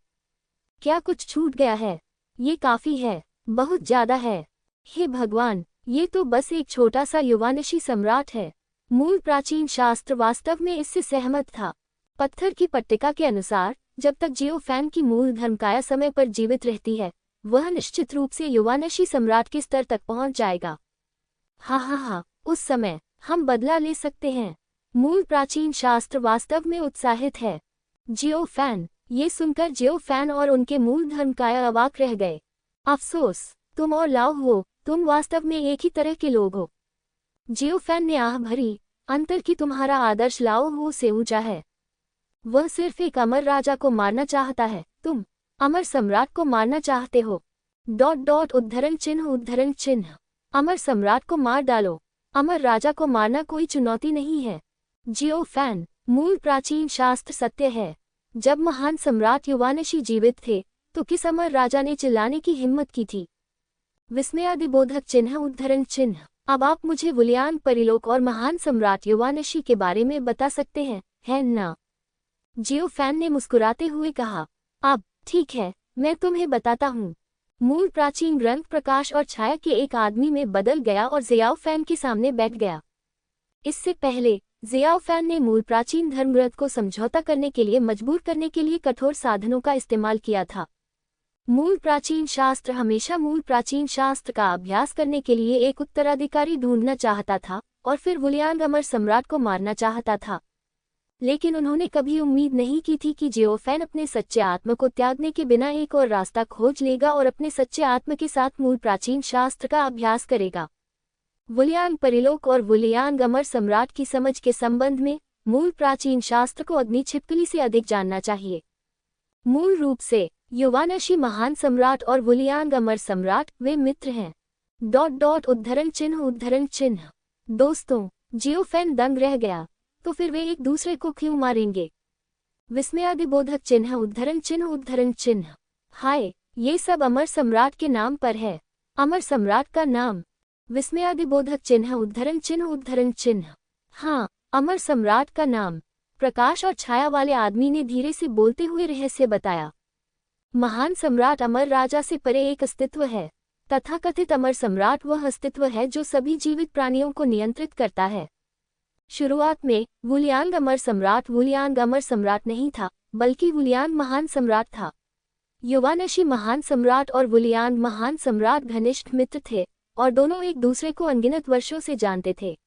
क्या कुछ छूट गया है? ये काफी है, बहुत ज्यादा है। हे भगवान, ये तो बस एक छोटा सा युवानशी सम्राट है। मूल प्राचीन शास्त्र वास्तव में इससे सहमत था। पत्थर की पट्टिका के अनुसार जब तक जियो फैन की मूल धर्मकाया समय पर जीवित रहती है, वह निश्चित रूप से युवानशी सम्राट के स्तर तक पहुंच जाएगा। हाँ, उस समय हम बदला ले सकते हैं। मूल प्राचीन शास्त्र वास्तव में उत्साहित है। जियो फैन, ये सुनकर जियो फैन और उनके मूल धर्मकाया अवाक रह गए। अफसोस, तुम और लाओ हो, तुम वास्तव में एक ही तरह के लोग हो। जियो फैन ने आह भरी, अंतर की तुम्हारा आदर्श लाओ हो से ऊंचा है। वह सिर्फ एक अमर राजा को मारना चाहता है, तुम अमर सम्राट को मारना चाहते हो। उद्धरण चिन्ह। अमर सम्राट को मार डालो, अमर राजा को मारना कोई चुनौती नहीं है। जियो फैन, मूल प्राचीन शास्त्र सत्य है। जब महान सम्राट युवानशी जीवित थे, तो किस अमर राजा ने चिल्लाने की हिम्मत की थी? विस्मयादिबोधक चिन्ह उद्धरण चिन्ह। अब आप मुझे वुलियान परिलोक और महान सम्राट युवानशी के बारे में बता सकते हैं, है ना? जियो फैन ने मुस्कुराते हुए कहा। अब ठीक है, मैं तुम्हें बताता हूँ। मूल प्राचीन ग्रंथ प्रकाश और छाया के एक आदमी में बदल गया और जियाओ फैन के सामने बैठ गया। इससे पहले जियाओ फैन ने मूल प्राचीन धर्मग्रंथ को समझौता करने के लिए मजबूर करने के लिए कठोर साधनों का इस्तेमाल किया था। मूल प्राचीन शास्त्र हमेशा मूल प्राचीन शास्त्र का अभ्यास करने के लिए एक उत्तराधिकारी ढूंढना चाहता था और फिर वुलियान अमर सम्राट को मारना चाहता था। लेकिन उन्होंने कभी उम्मीद नहीं की थी कि जियो फैन अपने सच्चे आत्मा को त्यागने के बिना एक और रास्ता खोज लेगा और अपने सच्चे आत्मा के साथ मूल प्राचीन शास्त्र का अभ्यास करेगा। वुलियान परिलोक और वुलियान अमर सम्राट की समझ के संबंध में मूल प्राचीन शास्त्र को अग्नि छिपकली से अधिक जानना चाहिए। मूल रूप से युवानशी महान सम्राट और वुलियान अमर सम्राट वे मित्र हैं। उद्धरण चिन्ह। दोस्तों, जियो फैन दंग रह गया, तो फिर वे एक दूसरे को क्यों मारेंगे? विस्मयादिबोधक चिन्ह उद्धरण चिन्ह। हाय, ये सब अमर सम्राट के नाम पर है। अमर सम्राट का नाम। विस्मयादिबोधक चिन्ह उद्धरण चिन्ह। हाँ, अमर सम्राट का नाम। प्रकाश और छाया वाले आदमी ने धीरे से बोलते हुए रहस्य बताया। महान सम्राट अमर राजा से परे एक अस्तित्व है। तथाकथित अमर सम्राट वह अस्तित्व है जो सभी जीवित प्राणियों को नियंत्रित करता है। शुरुआत में वुलियान अमर सम्राट नहीं था, बल्कि वुलियान महान सम्राट था। युवानशी महान सम्राट और वुलियान महान सम्राट घनिष्ठ मित्र थे और दोनों एक दूसरे को अनगिनत वर्षों से जानते थे।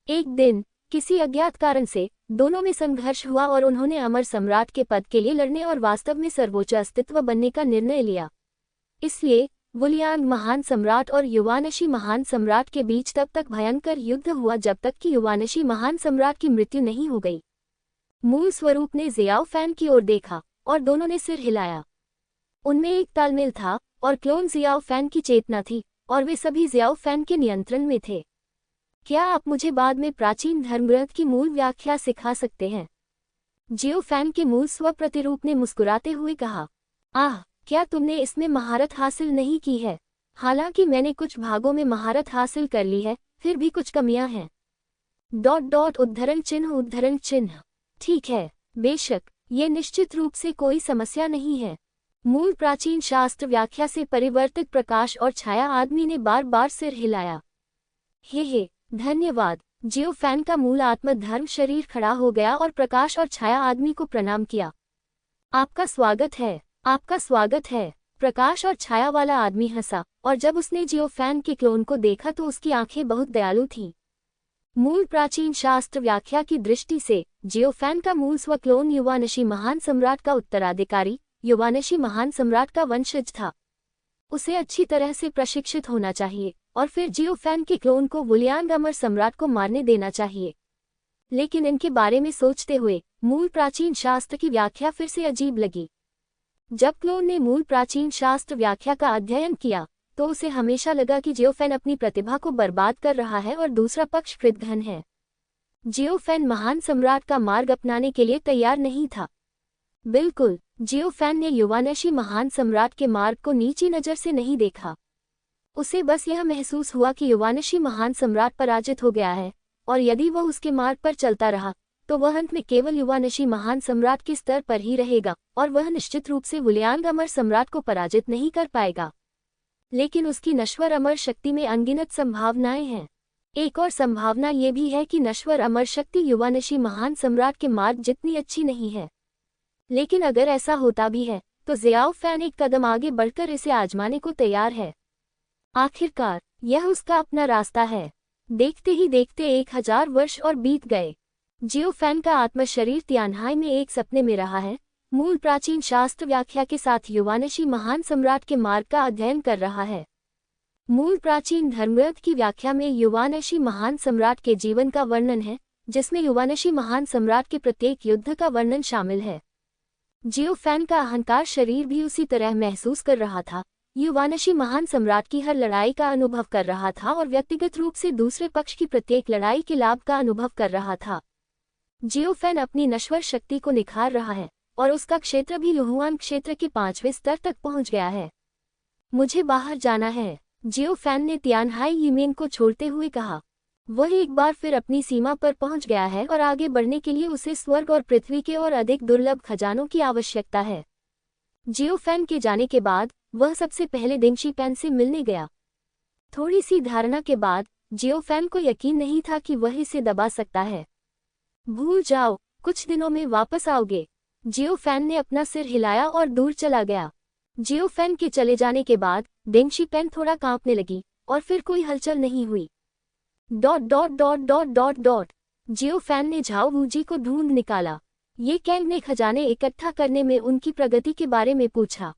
एक दिन किसी अज्ञात कारण से दोनों में संघर्ष हुआ और उन्होंने अमर सम्राट के पद के लिए लड़ने और वास्तव में सर्वोच्च अस्तित्व बनने का निर्णय लिया। इसलिए वुलियान महान सम्राट और युवानशी महान सम्राट के बीच तब तक भयंकर युद्ध हुआ जब तक कि युवानशी महान सम्राट की मृत्यु नहीं हो गई। मूल स्वरूप ने जियाओ फैन की ओर देखा और दोनों ने सिर हिलाया। उनमें एक तालमेल था और क्लोन जियाओ फैन की चेतना थी और वे सभी जियाओ फैन के नियंत्रण में थे। क्या आप मुझे बाद में प्राचीन धर्मग्रंथ की मूल व्याख्या सिखा सकते हैं? जियो फैन के मूल स्व प्रतिरूप ने मुस्कुराते हुए कहा। आह, क्या तुमने इसमें महारत हासिल नहीं की है? हालांकि मैंने कुछ भागों में महारत हासिल कर ली है, फिर भी कुछ कमियां हैं। उद्धरण चिन्ह। ठीक है, बेशक, ये निश्चित रूप से कोई समस्या नहीं है। मूल प्राचीन शास्त्र व्याख्या से परिवर्तित प्रकाश और छाया आदमी ने बार बार सिर हिलाया। हे, धन्यवाद। जियो फैन का मूल आत्म धर्म शरीर खड़ा हो गया और प्रकाश और छाया आदमी को प्रणाम किया। आपका स्वागत है, आपका स्वागत है। प्रकाश और छाया वाला आदमी हंसा और जब उसने जियो फैन के क्लोन को देखा तो उसकी आंखें बहुत दयालु थीं। मूल प्राचीन शास्त्र व्याख्या की दृष्टि से जियो फैन का मूल स्व क्लोन युवानशी महान सम्राट का उत्तराधिकारी, युवानशी महान सम्राट का वंशज था। उसे अच्छी तरह से प्रशिक्षित होना चाहिए और फिर जियो फैन के क्लोन को वुलियान अमर सम्राट को मारने देना चाहिए। लेकिन इनके बारे में सोचते हुए मूल प्राचीन शास्त्र की व्याख्या फिर से अजीब लगी। जब क्लोन ने मूल प्राचीन शास्त्र व्याख्या का अध्ययन किया तो उसे हमेशा लगा कि जियोफेन अपनी प्रतिभा को बर्बाद कर रहा है और दूसरा पक्ष कृतघ्न है। जियोफेन महान सम्राट का मार्ग अपनाने के लिए तैयार नहीं था। बिल्कुल, जियोफेन ने युवानशी महान सम्राट के मार्ग को नीची नज़र से नहीं देखा। उसे बस यह महसूस हुआ कि युवानशी महान सम्राट पराजित हो गया है, और यदि वह उसके मार्ग पर चलता रहा तो वह अंत में केवल युवानशी महान सम्राट के स्तर पर ही रहेगा और वह निश्चित रूप से वुलियांग अमर सम्राट को पराजित नहीं कर पाएगा। लेकिन उसकी नश्वर अमर शक्ति में अनगिनत संभावनाएं हैं। एक और संभावना ये भी है कि नश्वर अमर शक्ति युवानशी महान सम्राट के मार्ग जितनी अच्छी नहीं है। लेकिन अगर ऐसा होता भी है तो ज़ियाओ फैन एक कदम आगे बढ़कर इसे आजमाने को तैयार है। आखिरकार यह उसका अपना रास्ता है। देखते ही देखते 1000 वर्ष और बीत गए। जियोफेन का आत्मशरीर तियानहाई में एक सपने में रहा है, मूल प्राचीन शास्त्र व्याख्या के साथ युवानशी महान सम्राट के मार्ग का अध्ययन कर रहा है। मूल प्राचीन धर्मग्रंथ की व्याख्या में युवानशी महान सम्राट के जीवन का वर्णन है, जिसमें युवानशी महान सम्राट के प्रत्येक युद्ध का वर्णन शामिल है। जियोफेन का अहंकार शरीर भी उसी तरह महसूस कर रहा था, युवानशी महान सम्राट की हर लड़ाई का अनुभव कर रहा था और व्यक्तिगत रूप से दूसरे पक्ष की प्रत्येक लड़ाई के लाभ का अनुभव कर रहा था। जियोफेन अपनी नश्वर शक्ति को निखार रहा है और उसका क्षेत्र भी युहुआन क्षेत्र के 5वें स्तर तक पहुंच गया है। मुझे बाहर जाना है, जियोफेन ने तियानहाई यीमेन को छोड़ते हुए कहा। वह एक बार फिर अपनी सीमा पर पहुंच गया है और आगे बढ़ने के लिए उसे स्वर्ग और पृथ्वी के और अधिक दुर्लभ खजानों की आवश्यकता है। जियोफेन के जाने के बाद वह सबसे पहले डेंगशीपेन से मिलने गया। थोड़ी सी धारणा के बाद जियोफेन को यकीन नहीं था कि वह इसे दबा सकता है। भूल जाओ, कुछ दिनों में वापस आओगे। जियोफेन ने अपना सिर हिलाया और दूर चला गया। जियोफेन के चले जाने के बाद डेंगशीपेन थोड़ा कांपने लगी और फिर कोई हलचल नहीं हुई। ... जियोफेन ने झाओ वूजी को ढूंढ निकाला। ये कैंग ने खजाने इकट्ठा करने में उनकी प्रगति के बारे में पूछा।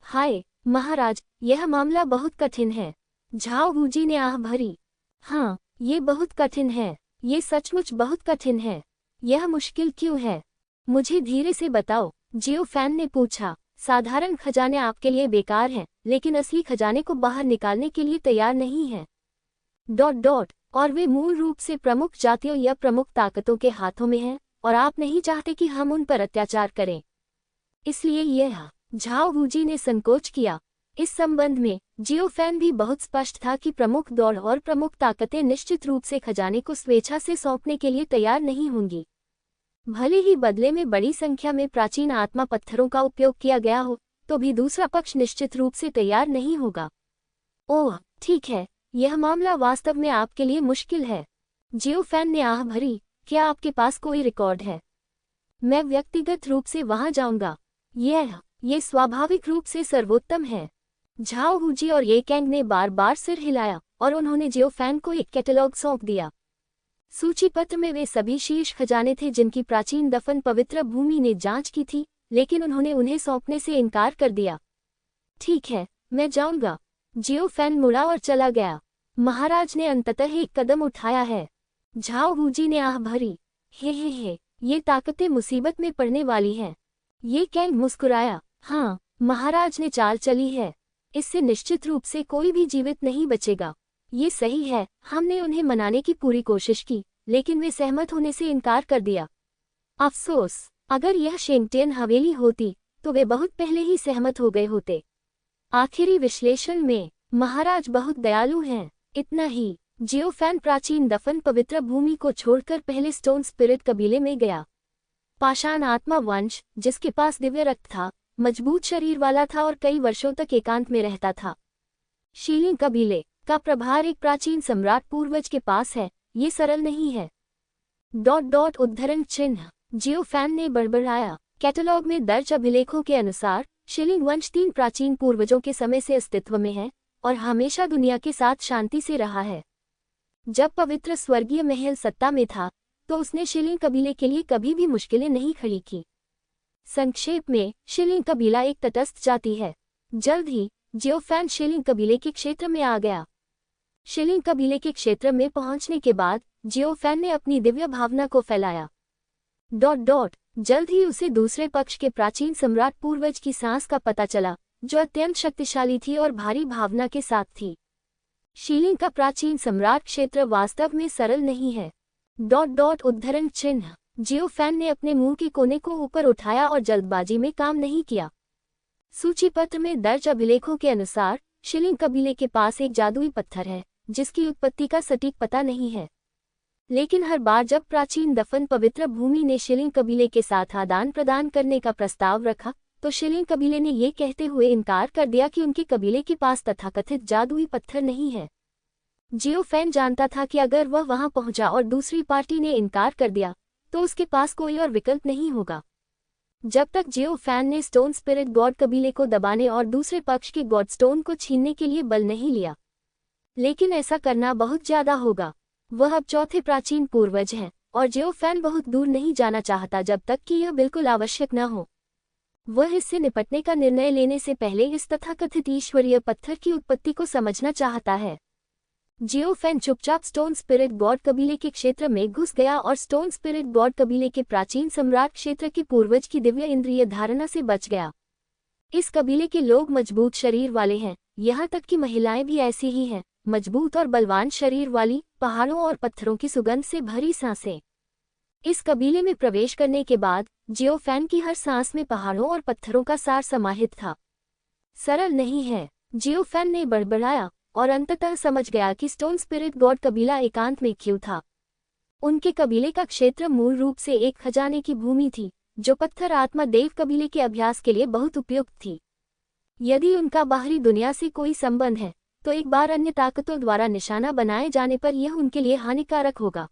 हाय महाराज, यह मामला बहुत कठिन है। झाओ वूजी ने आह भरी। हाँ, ये बहुत कठिन है। ये सचमुच बहुत कठिन है। यह मुश्किल क्यों है? मुझे धीरे से बताओ, जियोफेन ने पूछा। साधारण खजाने आपके लिए बेकार हैं, लेकिन असली खजाने को बाहर निकालने के लिए तैयार नहीं हैं। ... और वे मूल रूप से प्रमुख जातियों या प्रमुख ताकतों के हाथों में हैं, और आप नहीं चाहते कि हम उन पर अत्याचार करें। इसलिए यह... झाओ वूजी ने संकोच किया। इस संबंध में जियोफेन भी बहुत स्पष्ट था कि प्रमुख दौड़ और प्रमुख ताकतें निश्चित रूप से खजाने को स्वेच्छा से सौंपने के लिए तैयार नहीं होंगी। भले ही बदले में बड़ी संख्या में प्राचीन आत्मा पत्थरों का उपयोग किया गया हो, तो भी दूसरा पक्ष निश्चित रूप से तैयार नहीं होगा। ओह ठीक है, यह मामला वास्तव में आपके लिए मुश्किल है। जियोफेन ने आह भरी। क्या आपके पास कोई रिकॉर्ड है? मैं व्यक्तिगत रूप से वहां जाऊंगा। ये स्वाभाविक रूप से सर्वोत्तम है। झाओ वूजी और ये कैंग ने बार बार सिर हिलाया और उन्होंने जियोफेन को एक कैटलॉग सौंप दिया। सूचीपत्र में वे सभी शीर्ष खजाने थे जिनकी प्राचीन दफन पवित्र भूमि ने जांच की थी, लेकिन उन्होंने उन्हें सौंपने से इनकार कर दिया। ठीक है, मैं जाऊंगा। जियोफेन मुड़ा और चला गया। महाराज ने अंततः एक कदम उठाया है। झाओ वूजी ने आह भरी। हे, ये ताकतें मुसीबत में पड़ने वाली हैं। ये कैंग मुस्कुराया। हाँ, महाराज ने चाल चली है। इससे निश्चित रूप से कोई भी जीवित नहीं बचेगा। ये सही है, हमने उन्हें मनाने की पूरी कोशिश की, लेकिन वे सहमत होने से इनकार कर दिया। अफसोस, अगर यह शेंगटियन हवेली होती तो वे बहुत पहले ही सहमत हो गए होते। आखिरी विश्लेषण में महाराज बहुत दयालु हैं। इतना ही, जियोफेन प्राचीन दफन पवित्र भूमि को छोड़कर पहले स्टोन स्पिरिट कबीले में गया। पाषाण आत्मा वंश, जिसके पास दिव्य रक्त था, मजबूत शरीर वाला था और कई वर्षों तक एकांत में रहता था। शीलिंग कबीले का प्रभार एक प्राचीन सम्राट पूर्वज के पास है। ये सरल नहीं है। ... उद्धरण चिन्ह। जियोफेन ने बड़बड़ाया। कैटलॉग में दर्ज अभिलेखों के अनुसार शीलिंग वंश 3 प्राचीन पूर्वजों के समय से अस्तित्व में है और हमेशा दुनिया के साथ शांति से रहा है। जब पवित्र स्वर्गीय महल सत्ता में था तो उसने शीलिंग कबीले के लिए कभी भी मुश्किलें नहीं खड़ी की। संक्षेप में, शीलिंग कबीला एक तटस्थ जाति है। जल्द ही जियोफेन शीलिंग कबीले के क्षेत्र में आ गया। शीलिंग कबीले के क्षेत्र में पहुंचने के बाद जियोफेन ने अपनी दिव्य भावना को फैलाया। ... जल्द ही उसे दूसरे पक्ष के प्राचीन सम्राट पूर्वज की सांस का पता चला, जो अत्यंत शक्तिशाली थी और भारी भावना के साथ थी। शीलिंग का प्राचीन सम्राट क्षेत्र वास्तव में सरल नहीं है। उद्धरण चिन्ह। जियो फैन ने अपने मुंह के कोने को ऊपर उठाया और जल्दबाजी में काम नहीं किया। सूचीपत्र में दर्ज अभिलेखों के अनुसार शीलिंग कबीले के पास एक जादुई पत्थर है जिसकी उत्पत्ति का सटीक पता नहीं है। लेकिन हर बार जब प्राचीन दफन पवित्र भूमि ने शीलिंग कबीले के साथ आदान प्रदान करने का प्रस्ताव रखा तो शीलिंग कबीले ने ये कहते हुए इनकार कर दिया कि उनके कबीले के पास तथाकथित जादुई पत्थर नहीं है। जियो फैन जानता था कि अगर वह वहां पहुंचा और दूसरी पार्टी ने इनकार कर दिया तो उसके पास कोई और विकल्प नहीं होगा। जब तक जियो फैन ने स्टोन स्पिरिट गॉड कबीले को दबाने और दूसरे पक्ष के गॉड स्टोन को छीनने के लिए बल नहीं लिया। लेकिन ऐसा करना बहुत ज्यादा होगा। वह अब चौथे प्राचीन पूर्वज हैं और जियो फैन बहुत दूर नहीं जाना चाहता जब तक कि यह बिल्कुल आवश्यक न हो। वह इससे निपटने का निर्णय लेने से पहले इस तथाकथित ईश्वरीय पत्थर की उत्पत्ति को समझना चाहता है। जियो फैन चुपचाप स्टोन स्पिरिट गॉड कबीले के क्षेत्र में घुस गया और स्टोन स्पिरिट गॉड कबीले के प्राचीन सम्राट क्षेत्र के पूर्वज की दिव्य इंद्रिय धारणा से बच गया। इस कबीले के लोग मजबूत शरीर वाले हैं, यहाँ तक कि महिलाएं भी ऐसी ही हैं, मजबूत और बलवान शरीर वाली, पहाड़ों और पत्थरों की सुगंध से भरी सांसें। इस कबीले में प्रवेश करने के बाद जियो फैन की हर सांस में पहाड़ों और पत्थरों का सार समाहित था। सरल नहीं है, जियो फैन ने बड़बड़ाया और अंततः समझ गया कि स्टोन स्पिरिट गॉड कबीला एकांत में क्यों था। उनके कबीले का क्षेत्र मूल रूप से एक खजाने की भूमि थी जो पत्थर आत्मा देव कबीले के अभ्यास के लिए बहुत उपयुक्त थी। यदि उनका बाहरी दुनिया से कोई संबंध है तो एक बार अन्य ताकतों द्वारा निशाना बनाए जाने पर यह उनके लिए हानिकारक होगा।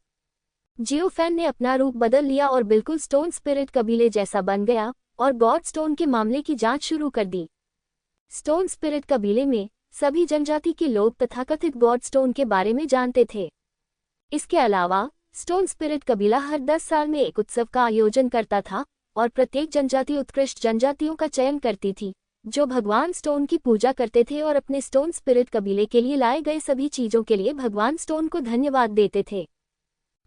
जियो फैन ने अपना रूप बदल लिया और बिल्कुल स्टोन स्पिरिट कबीले जैसा बन गया और गॉड स्टोन के मामले की जांच शुरू कर दी। स्टोन स्पिरिट कबीले में सभी जनजाति के लोग तथाकथित गॉड स्टोन के बारे में जानते थे। इसके अलावा स्टोन स्पिरिट कबीला हर 10 साल में एक उत्सव का आयोजन करता था और प्रत्येक जनजाति उत्कृष्ट जनजातियों का चयन करती थी जो भगवान स्टोन की पूजा करते थे और अपने स्टोन स्पिरिट कबीले के लिए लाए गए सभी चीजों के लिए भगवान स्टोन को धन्यवाद देते थे।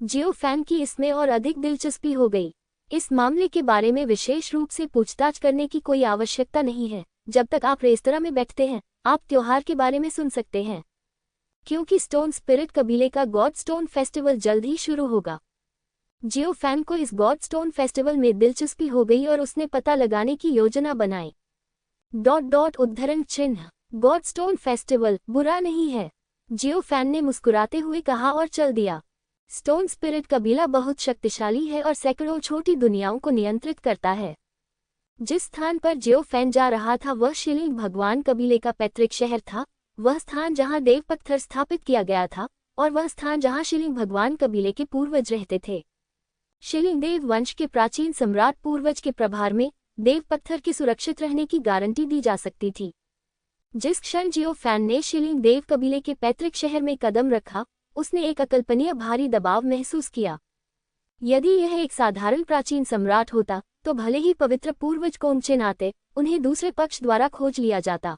जियो फैन की इसमें और अधिक दिलचस्पी हो गई। इस मामले के बारे में विशेष रूप से पूछताछ करने की कोई आवश्यकता नहीं है। जब तक आप रेस्तरां में बैठते हैं आप त्योहार के बारे में सुन सकते हैं, क्योंकि स्टोन स्पिरिट कबीले का गॉड स्टोन फेस्टिवल जल्द ही शुरू होगा। जियो फैन को इस गॉड स्टोन फेस्टिवल में दिलचस्पी हो गई और उसने पता लगाने की योजना बनाई। उद्धरण चिन्ह। गॉड स्टोन फेस्टिवल बुरा नहीं है, जियो फैन ने मुस्कुराते हुए कहा और चल दिया। स्टोन स्पिरिट कबीला बहुत शक्तिशाली है और सैकड़ों छोटी दुनियाओं को नियंत्रित करता है। जिस स्थान पर जियो फैन जा रहा था वह शीलिंग भगवान कबीले का पैतृक शहर था, वह स्थान जहां देव पत्थर स्थापित किया गया था और वह स्थान जहां शीलिंग भगवान कबीले के पूर्वज रहते थे। शीलिंग देव वंश के प्राचीन सम्राट पूर्वज के प्रभार में देव पत्थर के सुरक्षित रहने की गारंटी दी जा सकती थी। जिस क्षण जियो फैन ने शीलिंग देव कबीले के पैतृक शहर में कदम रखा उसने एक अकल्पनीय भारी दबाव महसूस किया। यदि यह एक साधारण प्राचीन सम्राट होता तो भले ही पवित्र पूर्वज कोमचेन आते, उन्हें दूसरे पक्ष द्वारा खोज लिया जाता।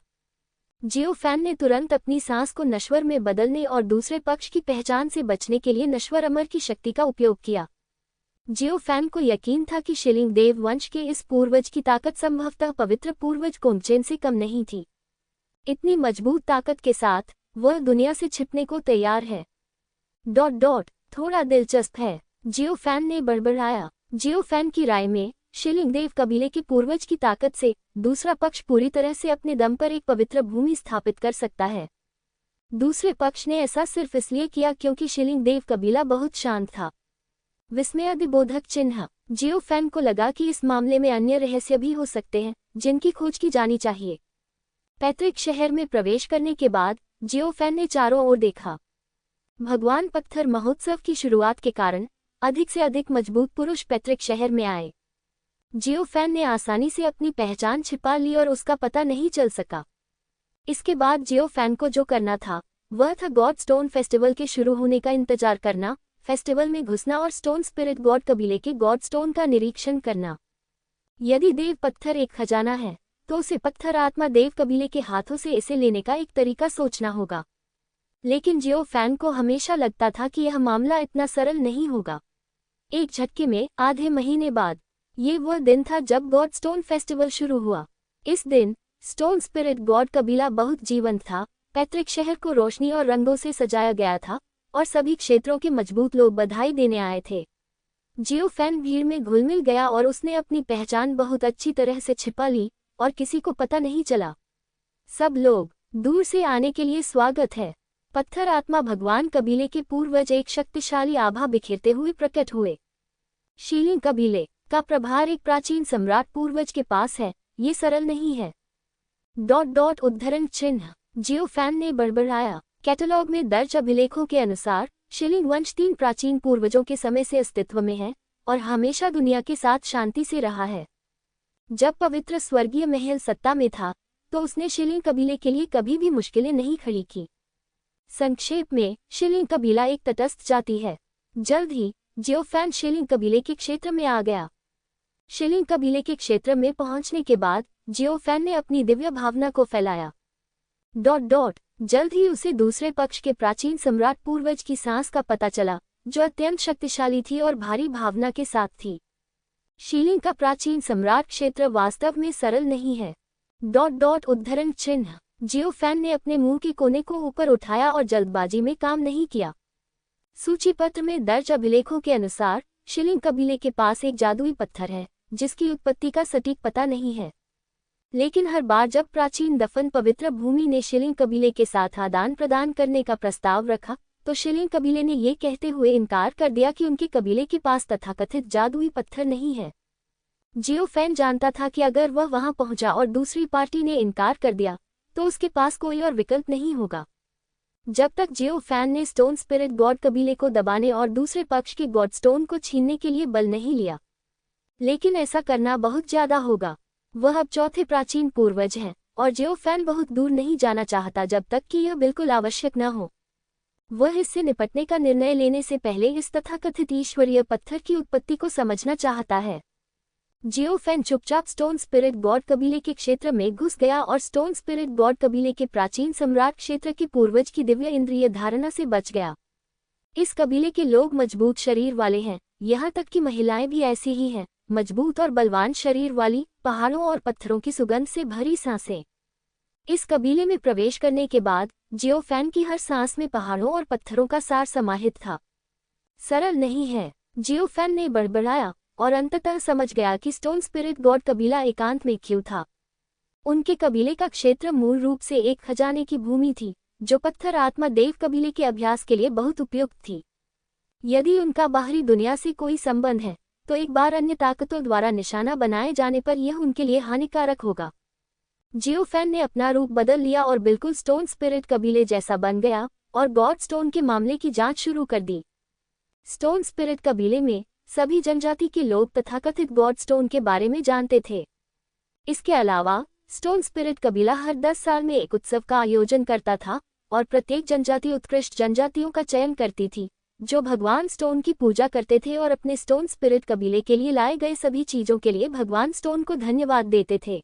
जियो फैन ने तुरंत अपनी सांस को नश्वर में बदलने और दूसरे पक्ष की पहचान से बचने के लिए नश्वर अमर की शक्ति का उपयोग किया। जियो फैन को यकीन था कि शीलिंग देव वंश के इस पूर्वज की ताकत संभवतः पवित्र पूर्वज कोमचेन से कम नहीं थी। इतनी मजबूत ताकत के साथ वह दुनिया से छिपने को तैयार है। थोड़ा दिलचस्प है, जियो फैन ने बड़बड़ाया। जियो फैन की राय में शीलिंग देव कबीले के पूर्वज की ताकत से दूसरा पक्ष पूरी तरह से अपने दम पर एक पवित्र भूमि स्थापित कर सकता है। दूसरे पक्ष ने ऐसा सिर्फ इसलिए किया क्योंकि शीलिंग देव कबीला बहुत शांत था। विस्मयादिबोधक चिन्ह। जियो फैन को लगा कि इस मामले में अन्य रहस्य भी हो सकते हैं जिनकी खोज की जानी चाहिए। पैतृक शहर में प्रवेश करने के बाद जियो फैन ने चारों ओर देखा। भगवान पत्थर महोत्सव की शुरुआत के कारण अधिक से अधिक मजबूत पुरुष पैतृक शहर में आए। जियो फैन ने आसानी से अपनी पहचान छिपा ली और उसका पता नहीं चल सका। इसके बाद जियो फैन को जो करना था वह था गॉड स्टोन फेस्टिवल के शुरू होने का इंतजार करना, फेस्टिवल में घुसना और स्टोन स्पिरिट गॉड कबीले के गॉड स्टोन का निरीक्षण करना। यदि देव पत्थर एक खजाना है तो उसे पत्थर आत्मा देव कबीले के हाथों से इसे लेने का एक तरीका सोचना होगा। लेकिन जियो फैन को हमेशा लगता था कि यह मामला इतना सरल नहीं होगा। एक झटके में आधे महीने बाद ये वह दिन था जब गॉड स्टोन फेस्टिवल शुरू हुआ। इस दिन स्टोन स्पिरिट गॉड कबीला बहुत जीवंत था। पैतृक शहर को रोशनी और रंगों से सजाया गया था और सभी क्षेत्रों के मजबूत लोग बधाई देने आए थे। जियोफैन भीड़ में घुल-मिल गया और उसने अपनी पहचान बहुत अच्छी तरह से छिपा ली और किसी को पता नहीं चला। सब लोग दूर से आने के लिए स्वागत है। पत्थर आत्मा भगवान कबीले के पूर्वज एक शक्तिशाली आभा बिखेरते हुए प्रकट हुए। शीलिंग कबीले का प्रभार एक प्राचीन सम्राट पूर्वज के पास है, ये सरल नहीं है। उद्धरण चिन्ह। जियोफैन ने बड़बड़ाया। कैटलॉग में दर्ज अभिलेखों के अनुसार शीलिंग वंश 3 प्राचीन पूर्वजों के समय से अस्तित्व में है और हमेशा दुनिया के साथ शांति से रहा है। जब पवित्र स्वर्गीय महल सत्ता में था तो उसने शीलिंग कबीले के लिए कभी भी मुश्किलें नहीं खड़ी की। संक्षेप में, शीलिंग कबीला एक तटस्थ जाति है। जल्द ही जियोफैन शीलिंग कबीले के क्षेत्र में आ गया। शीलिंग कबीले के क्षेत्र में पहुंचने के बाद जियोफैन ने अपनी दिव्य भावना को फैलाया। जल्द ही उसे दूसरे पक्ष के प्राचीन सम्राट पूर्वज की सांस का पता चला, जो अत्यंत शक्तिशाली थी और भारी भावना के साथ थी। शीलिंग का प्राचीन सम्राट क्षेत्र वास्तव में सरल नहीं है। उद्धरण चिन्ह। जियोफैन ने अपने मुंह के कोने को ऊपर उठाया और जल्दबाजी में काम नहीं किया। सूचीपत्र में दर्ज अभिलेखों के अनुसार शीलिंग कबीले के पास एक जादुई पत्थर है जिसकी उत्पत्ति का सटीक पता नहीं है। लेकिन हर बार जब प्राचीन दफन पवित्र भूमि ने शीलिंग कबीले के साथ आदान प्रदान करने का प्रस्ताव रखा तो शीलिंग कबीले ने ये कहते हुए इनकार कर दिया कि उनके कबीले के पास तथाकथित जादुई पत्थर नहीं है। जियोफैन जानता था कि अगर वह वहां पहुंचा और दूसरी पार्टी ने इनकार कर दिया तो उसके पास कोई और विकल्प नहीं होगा। जब तक जियोफैन ने स्टोन स्पिरिट गॉड कबीले को दबाने और दूसरे पक्ष के गॉड स्टोन को छीनने के लिए बल नहीं लिया। लेकिन ऐसा करना बहुत ज्यादा होगा। वह अब चौथे प्राचीन पूर्वज हैं और जियोफैन बहुत दूर नहीं जाना चाहता जब तक कि यह बिल्कुल आवश्यक न हो। वह इससे निपटने का निर्णय लेने से पहले इस तथाकथित ईश्वरीय पत्थर की उत्पत्ति को समझना चाहता है। जियोफैन चुपचाप स्टोन स्पिरिट गॉड कबीले के क्षेत्र में घुस गया और स्टोन स्पिरिट गॉड कबीले के प्राचीन सम्राट क्षेत्र के पूर्वज की दिव्य इंद्रिय धारणा से बच गया। इस कबीले के लोग मजबूत शरीर वाले हैं, यहाँ तक कि महिलाएं भी ऐसी ही हैं, मजबूत और बलवान शरीर वाली, पहाड़ों और पत्थरों की सुगंध से भरी सांसें। इस कबीले में प्रवेश करने के बाद जियोफैन की हर सांस में पहाड़ों और पत्थरों का सार समाहित था। सरल नहीं है, जियोफैन ने बड़बड़ाया और अंततः समझ गया कि स्टोन स्पिरिट गॉड कबीला एकांत में क्यों था। उनके कबीले का क्षेत्र मूल रूप से एक खजाने की भूमि थी जो पत्थर आत्मा देव कबीले के अभ्यास के लिए बहुत उपयुक्त थी। यदि उनका बाहरी दुनिया से कोई संबंध है तो एक बार अन्य ताकतों द्वारा निशाना बनाए जाने पर यह उनके लिए हानिकारक होगा। जियोफैन ने अपना रूप बदल लिया और बिल्कुल स्टोन स्पिरिट कबीले जैसा बन गया और गॉड स्टोन के मामले की जांच शुरू कर दी। स्टोन स्पिरिट कबीले में सभी जनजाति के लोग तथाकथित गॉड स्टोन के बारे में जानते थे। इसके अलावा स्टोन स्पिरिट कबीला हर 10 साल में एक उत्सव का आयोजन करता था और प्रत्येक जनजाति उत्कृष्ट जनजातियों का चयन करती थी जो भगवान स्टोन की पूजा करते थे और अपने स्टोन स्पिरिट कबीले के लिए लाए गए सभी चीजों के लिए भगवान स्टोन को धन्यवाद देते थे।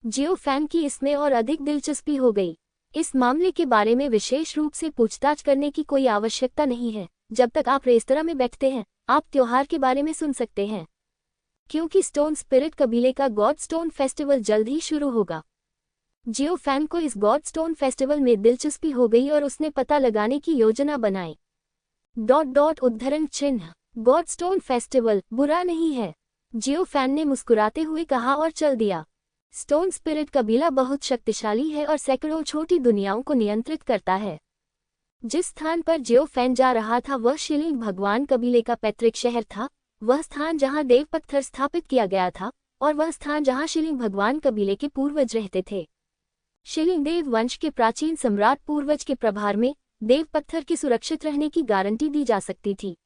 जियोफैन की इसमें और अधिक दिलचस्पी हो गई। इस मामले के बारे में विशेष रूप से पूछताछ करने की कोई आवश्यकता नहीं है। जब तक आप रेस्तरां में बैठते हैं आप त्योहार के बारे में सुन सकते हैं, क्योंकि स्टोन स्पिरिट कबीले का गॉड स्टोन फेस्टिवल जल्द ही शुरू होगा। जियोफैन को इस गॉड स्टोन फेस्टिवल में दिलचस्पी हो गई और उसने पता लगाने की योजना बनाई। उद्धरण चिन्ह। गॉड स्टोन फेस्टिवल बुरा नहीं है, जियोफैन ने मुस्कुराते हुए कहा और चल दिया। स्टोन स्पिरिट कबीला बहुत शक्तिशाली है और सैकड़ों छोटी दुनियाओं को नियंत्रित करता है। जिस स्थान पर जियोफैन जा रहा था वह शीलिंग भगवान कबीले का पैतृक शहर था, वह स्थान जहां देव पत्थर स्थापित किया गया था और वह स्थान जहां शीलिंग भगवान कबीले के पूर्वज रहते थे। शीलिंग देव वंश के प्राचीन सम्राट पूर्वज के प्रभार में देव पत्थर के सुरक्षित रहने की गारंटी दी जा सकती थी।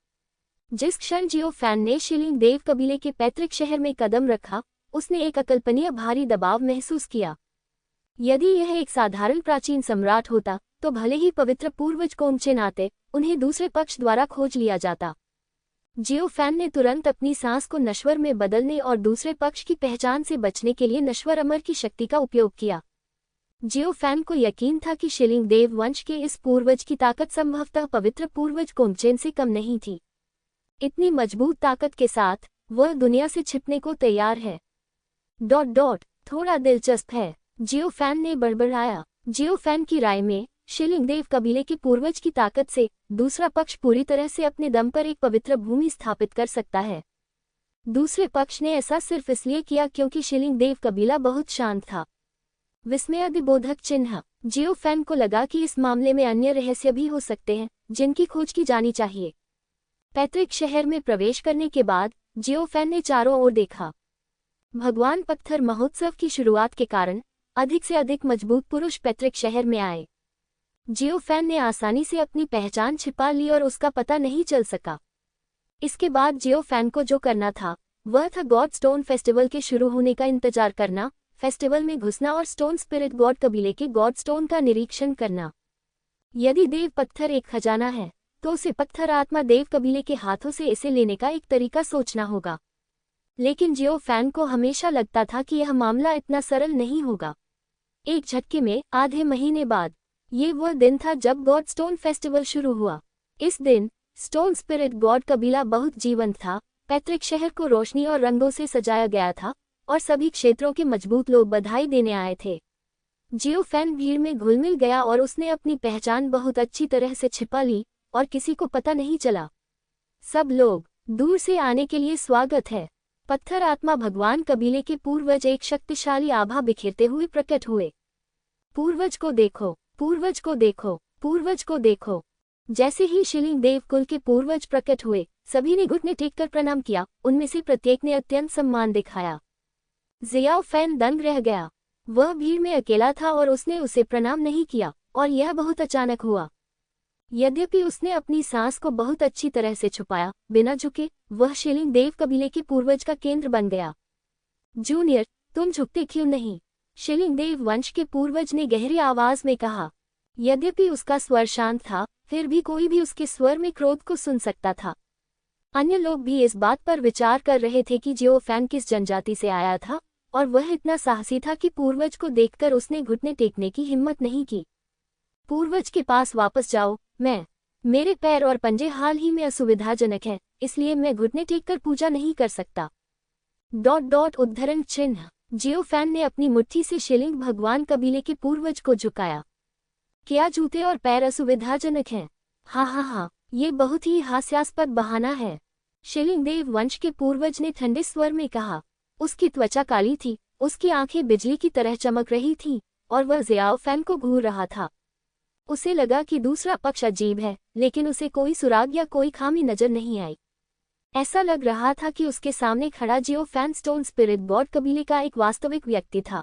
जिस क्षण जियोफैन ने शीलिंग देव कबीले के पैतृक शहर में कदम रखा उसने एक अकल्पनीय भारी दबाव महसूस किया। यदि यह एक साधारण प्राचीन सम्राट होता तो भले ही पवित्र पूर्वज कोमचेन आते, उन्हें दूसरे पक्ष द्वारा खोज लिया जाता। जियोफैन ने तुरंत अपनी सांस को नश्वर में बदलने और दूसरे पक्ष की पहचान से बचने के लिए नश्वर अमर की शक्ति का उपयोग किया। जियोफैन को यकीन था कि शीलिंग देव वंश के इस पूर्वज की ताकत संभवतः पवित्र पूर्वज कोमचेन से कम नहीं थी। इतनी मजबूत ताकत के साथ वह दुनिया से छिपने को तैयार है। थोड़ा दिलचस्प है। जियोफैन ने बड़बड़ाया। जियोफैन की राय में शिलिंगदेव कबीले के पूर्वज की ताकत से दूसरा पक्ष पूरी तरह से अपने दम पर एक पवित्र भूमि स्थापित कर सकता है। दूसरे पक्ष ने ऐसा सिर्फ इसलिए किया क्योंकि शिलिंगदेव कबीला बहुत शांत था। विस्मयादिबोधक चिन्ह। जियोफैन को लगा कि इस मामले में अन्य रहस्य भी हो सकते हैं जिनकी खोज की जानी चाहिए। पैतृक शहर में प्रवेश करने के बाद जियोफैन ने चारों ओर देखा। भगवान पत्थर महोत्सव की शुरुआत के कारण अधिक से अधिक मजबूत पुरुष पैतृक शहर में आए। जियोफैन ने आसानी से अपनी पहचान छिपा ली और उसका पता नहीं चल सका। इसके बाद जियोफैन को जो करना था वह था गॉड स्टोन फेस्टिवल के शुरू होने का इंतजार करना, फेस्टिवल में घुसना और स्टोन स्पिरिट गॉड कबीले के गॉड स्टोन का निरीक्षण करना। यदि देव पत्थर एक खजाना है तो उसे पत्थर आत्मा देव कबीले के हाथों से इसे लेने का एक तरीका सोचना होगा। लेकिन जियोफैन को हमेशा लगता था कि यह मामला इतना सरल नहीं होगा। एक झटके में आधे महीने बाद ये वह दिन था जब गॉड स्टोन फेस्टिवल शुरू हुआ। इस दिन स्टोन स्पिरिट गॉड कबीला बहुत जीवंत था। पैतृक शहर को रोशनी और रंगों से सजाया गया था और सभी क्षेत्रों के मजबूत लोग बधाई देने आए थे। जियोफैन भीड़ में घुल-मिल गया और उसने अपनी पहचान बहुत अच्छी तरह से छिपा ली और किसी को पता नहीं चला। सब लोग दूर से आने के लिए स्वागत है। पत्थर आत्मा भगवान कबीले के पूर्वज एक शक्तिशाली आभा बिखेरते हुए प्रकट हुए। पूर्वज को देखो, पूर्वज को देखो, पूर्वज को देखो। जैसे ही शिलिंगदेव कुल के पूर्वज प्रकट हुए सभी ने घुटने टेककर प्रणाम किया। उनमें से प्रत्येक ने अत्यंत सम्मान दिखाया। जियोफैन दंग रह गया। वह भीड़ में अकेला था और उसने उसे प्रणाम नहीं किया और यह बहुत अचानक हुआ। यद्यपि उसने अपनी सांस को बहुत अच्छी तरह से छुपाया, बिना झुके वह शिलिंगदेव कबीले के पूर्वज का केंद्र बन गया। जूनियर, तुम झुकते क्यों नहीं? शिलिंगदेव वंश के पूर्वज ने गहरी आवाज में कहा। यद्यपि उसका स्वर शांत था, फिर भी कोई भी उसके स्वर में क्रोध को सुन सकता था। अन्य लोग भी इस बात पर विचार कर रहे थे कि जियोफैन किस जनजाति से आया था और वह इतना साहसी था कि पूर्वज को देखकर उसने घुटने टेकने की हिम्मत नहीं की। पूर्वज के पास वापस जाओ। मेरे पैर और पंजे हाल ही में असुविधाजनक हैं, इसलिए मैं घुटने टेककर पूजा नहीं कर सकता। उद्धरण चिन्ह। जियोफैन ने अपनी मुट्ठी से शिलिंग भगवान कबीले के पूर्वज को झुकाया। क्या जूते और पैर असुविधाजनक हैं? हाँ, ये बहुत ही हास्यास्पद बहाना है। शिलिंगदेव वंश के पूर्वज ने ठंडे स्वर में कहा। उसकी त्वचा काली थी, उसकी आंखें बिजली की तरह चमक रही थीं और वह जियोफैन को घूर रहा था। उसे लगा कि दूसरा पक्ष अजीब है, लेकिन उसे कोई सुराग या कोई खामी नजर नहीं आई। ऐसा लग रहा था कि उसके सामने खड़ा जियोफैन स्टोन स्पिरिट गॉड कबीले का एक वास्तविक व्यक्ति था।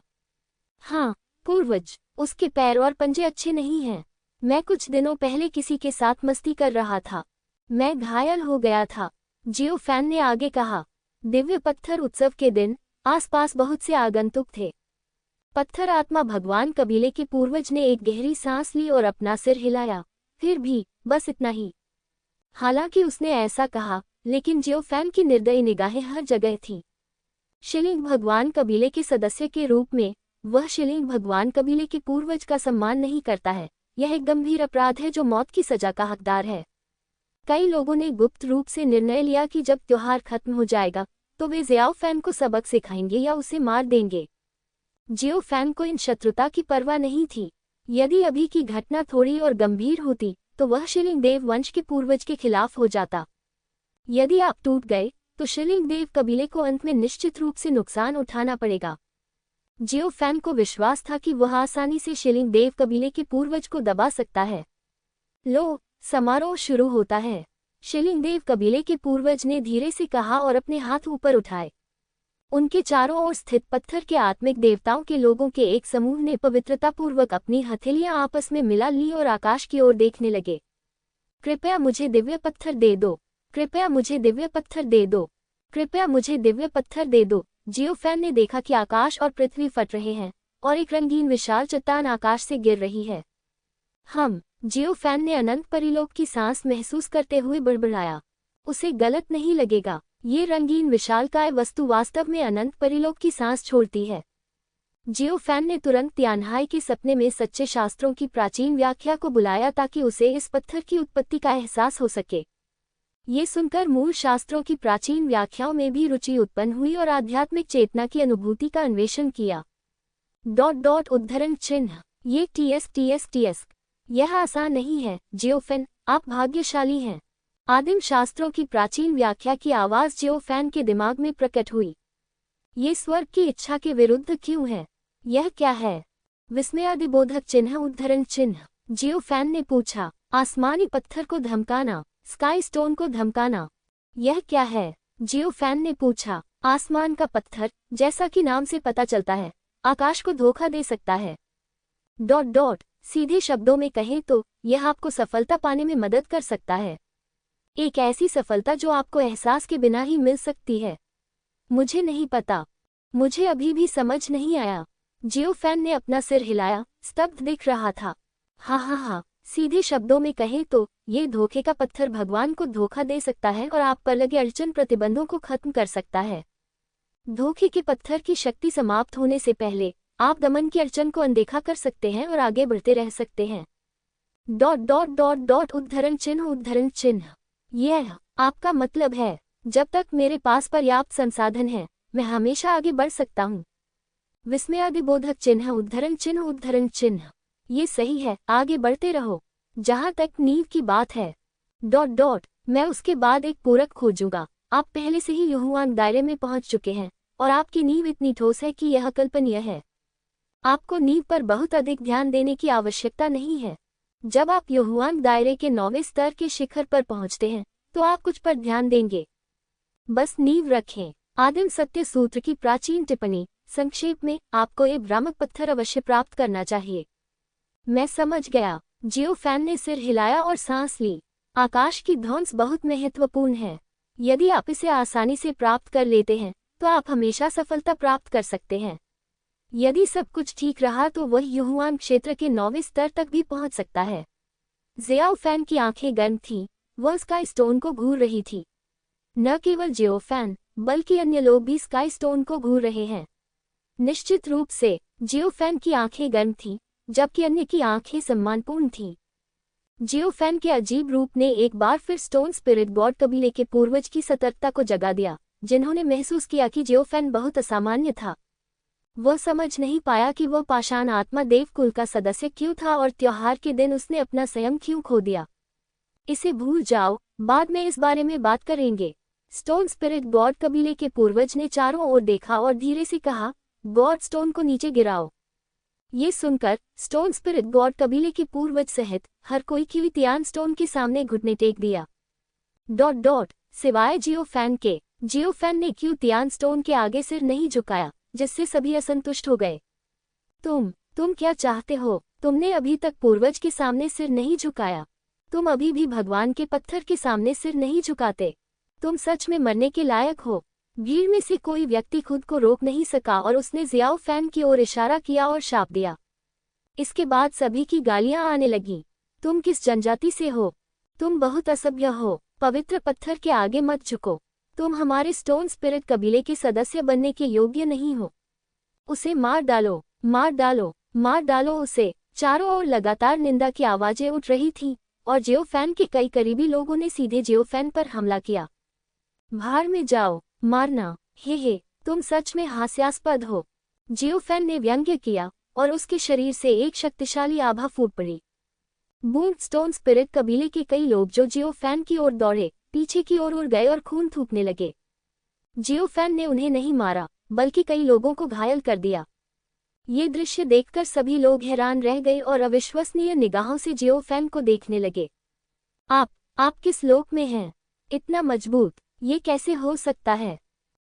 हाँ, पूर्वज, उसके पैर और पंजे अच्छे नहीं हैं। मैं कुछ दिनों पहले किसी के साथ मस्ती कर रहा था। मैं घायल हो गया था। जियोफैन ने आगे कहा। दिव्य पत्थर उत्सव के दिन आसपास बहुत से आगंतुक थे। पत्थर आत्मा भगवान कबीले के पूर्वज ने एक गहरी सांस ली और अपना सिर हिलाया। फिर भी बस इतना ही। हालांकि उसने ऐसा कहा, लेकिन जियोफैन की निर्दयी निगाहें हर जगह थीं। शिलिंग भगवान कबीले के सदस्य के रूप में वह शिलिंग भगवान कबीले के पूर्वज का सम्मान नहीं करता है। यह एक गंभीर अपराध है जो मौत की सजा का हकदार है। कई लोगों ने गुप्त रूप से निर्णय लिया कि जब त्योहार खत्म हो जाएगा तो वे जियोफैन को सबक सिखाएंगे या उसे मार देंगे। जियोफैन को इन शत्रुता की परवाह नहीं थी। यदि अभी की घटना थोड़ी और गंभीर होती तो वह शिलिंगदेव वंश के पूर्वज के खिलाफ हो जाता। यदि आप टूट गए तो शिलिंगदेव कबीले को अंत में निश्चित रूप से नुकसान उठाना पड़ेगा। जियोफैन को विश्वास था कि वह आसानी से शिलिंगदेव कबीले के पूर्वज को दबा सकता है। लो, समारोह शुरू होता है। शिलिंगदेव कबीले के पूर्वज ने धीरे से कहा और अपने हाथ ऊपर उठाए। उनके चारों ओर स्थित पत्थर के आत्मिक देवताओं के लोगों के एक समूह ने पवित्रतापूर्वक अपनी हथेलियां आपस में मिला ली और आकाश की ओर देखने लगे। कृपया मुझे दिव्य पत्थर दे दो, कृपया मुझे दिव्य पत्थर दे दो, कृपया मुझे दिव्य पत्थर दे दो। जियोफैन ने देखा कि आकाश और पृथ्वी फट रहे हैं और एक रंगीन विशाल चट्टान आकाश से गिर रही है। जियोफैन ने अनंत परिलोक की सांस महसूस करते हुए बड़बड़ाया। उसे गलत नहीं लगेगा, ये रंगीन विशालकाय वस्तु वास्तव में अनंत परिलोक की सांस छोड़ती है। जियोफैन ने तुरंत तियानहाई के सपने में सच्चे शास्त्रों की प्राचीन व्याख्या को बुलाया ताकि उसे इस पत्थर की उत्पत्ति का एहसास हो सके। ये सुनकर मूल शास्त्रों की प्राचीन व्याख्याओं में भी रुचि उत्पन्न हुई और आध्यात्मिक चेतना की अनुभूति का अन्वेषण किया। उद्धरण चिन्ह। ये टीएस। यह आसान नहीं है जियोफेन, आप भाग्यशाली हैं। आदिम शास्त्रों की प्राचीन व्याख्या की आवाज जियोफेन के दिमाग में प्रकट हुई। ये स्वर्ग की इच्छा के विरुद्ध क्यों है? यह क्या है? विस्मयादिबोधक चिन्ह उद्धरण चिन्ह। जियोफेन ने पूछा, आसमानी पत्थर को धमकाना, स्काई स्टोन को धमकाना। यह क्या है? जियोफेन ने पूछा, आसमान का पत्थर, जैसा कि नाम से पता चलता है, आकाश को धोखा दे सकता है। सीधे शब्दों में कहें तो यह आपको सफलता पाने में मदद कर सकता है। एक ऐसी सफलता जो आपको एहसास के बिना ही मिल सकती है। मुझे नहीं पता, मुझे अभी भी समझ नहीं आया। जियोफेन ने अपना सिर हिलाया, स्तब्ध दिख रहा था। हाँ, सीधे शब्दों में कहें तो ये धोखे का पत्थर भगवान को धोखा दे सकता है और आप पर लगे अड़चन प्रतिबंधों को खत्म कर सकता है। धोखे के पत्थर की शक्ति समाप्त होने से पहले आप दमन की अड़चन को अनदेखा कर सकते हैं और आगे बढ़ते रह सकते हैं। उद्धरण चिन्ह। यह आपका मतलब है, जब तक मेरे पास पर्याप्त संसाधन है, मैं हमेशा आगे बढ़ सकता हूँ। विस्मयादिबोधक चिन्ह उद्धरण चिन्ह। ये सही है, आगे बढ़ते रहो। जहाँ तक नींव की बात है, मैं उसके बाद एक पूरक खोजूंगा। आप पहले से ही युहुआंग दायरे में पहुंच चुके हैं और आपकी नींव इतनी ठोस है कि यह अकल्पनीय है। आपको नींव पर बहुत अधिक ध्यान देने की आवश्यकता नहीं है। जब आप युहुआंग दायरे के 9वें स्तर के शिखर पर पहुंचते हैं तो आप कुछ पर ध्यान देंगे। बस नींव रखें। आदिम सत्य सूत्र की प्राचीन टिप्पणी। संक्षेप में, आपको एक भ्रामक पत्थर अवश्य प्राप्त करना चाहिए। मैं समझ गया। जियोफेन ने सिर हिलाया और सांस ली। आकाश की धौंस बहुत महत्वपूर्ण है। यदि आप इसे आसानी से प्राप्त कर लेते हैं तो आप हमेशा सफलता प्राप्त कर सकते हैं। यदि सब कुछ ठीक रहा तो वह युहुआन क्षेत्र के 9वें स्तर तक भी पहुंच सकता है। जियोफेन की आंखें गर्म थीं, वह स्काई स्टोन को घूर रही थी। न केवल जियोफेन, बल्कि अन्य लोग भी स्काई स्टोन को घूर रहे हैं। निश्चित रूप से जियोफेन की आंखें गर्म थीं, जबकि अन्य की आंखें सम्मानपूर्ण थीं। जियोफेन के अजीब रूप ने एक बार फिर स्टोन स्पिरिट गॉड कबीले के पूर्वज की सतर्कता को जगा दिया, जिन्होंने महसूस किया कि जियोफेन बहुत असामान्य था। वह समझ नहीं पाया कि वह पाषाण आत्मा देवकुल का सदस्य क्यों था और त्योहार के दिन उसने अपना संयम क्यों खो दिया। इसे भूल जाओ, बाद में इस बारे में बात करेंगे। स्टोन स्पिरिट गॉड कबीले के पूर्वज ने चारों ओर देखा और धीरे से कहा, गॉड स्टोन को नीचे गिराओ। ये सुनकर स्टोन स्पिरिट गॉड कबीले के पूर्वज सहित हर कोई क्यूतियान स्टोन के सामने घुटने टेक दिया। सिवाय जियोफेन के। जियोफेन ने क्यूतियान स्टोन के आगे सिर नहीं झुकाया, जिससे सभी असंतुष्ट हो गए। तुम क्या चाहते हो? तुमने अभी तक पूर्वज के सामने सिर नहीं झुकाया। तुम अभी भी भगवान के पत्थर के सामने सिर नहीं झुकाते। तुम सच में मरने के लायक हो। भीड़ में से कोई व्यक्ति खुद को रोक नहीं सका और उसने जियोफेन की ओर इशारा किया और शाप दिया। इसके बाद सभी की गालियां आने लगीं। तुम किस जनजाति से हो? तुम बहुत असभ्य हो। पवित्र पत्थर के आगे मत झुको। तुम हमारे स्टोन स्पिरिट कबीले के सदस्य बनने के योग्य नहीं हो। उसे मार डालो, मार डालो, मार डालो उसे। चारों ओर लगातार निंदा की आवाजें उठ रही थीं और जियोफेन के कई करीबी लोगों ने सीधे जियोफेन पर हमला किया। बाहर में जाओ, मारना। हे, तुम सच में हास्यास्पद हो। जियोफेन ने व्यंग्य किया और उसके शरीर से एक शक्तिशाली आभा फूट पड़ी। बूंद स्टोन स्पिरिट कबीले के कई लोग जो जियोफेन की ओर दौड़े, पीछे की ओर उड़ गए और खून थूकने लगे। जियोफेन ने उन्हें नहीं मारा, बल्कि कई लोगों को घायल कर दिया। ये दृश्य देखकर सभी लोग हैरान रह गए और अविश्वसनीय निगाहों से जियोफेन को देखने लगे। आप किस लोक में हैं? इतना मजबूत, ये कैसे हो सकता है?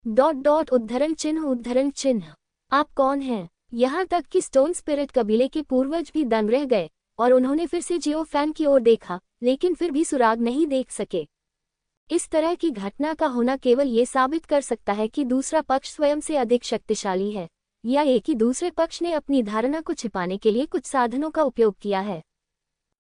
उद्धरण चिन्ह। आप कौन हैं? यहाँ तक कि स्टोन स्पिरिट कबीले के पूर्वज भी दंग रह गए और उन्होंने फिर से जियोफेन की ओर देखा, लेकिन फिर भी सुराग नहीं देख सके। इस तरह की घटना का होना केवल ये साबित कर सकता है कि दूसरा पक्ष स्वयं से अधिक शक्तिशाली है, या एक ही दूसरे पक्ष ने अपनी धारणा को छिपाने के लिए कुछ साधनों का उपयोग किया है।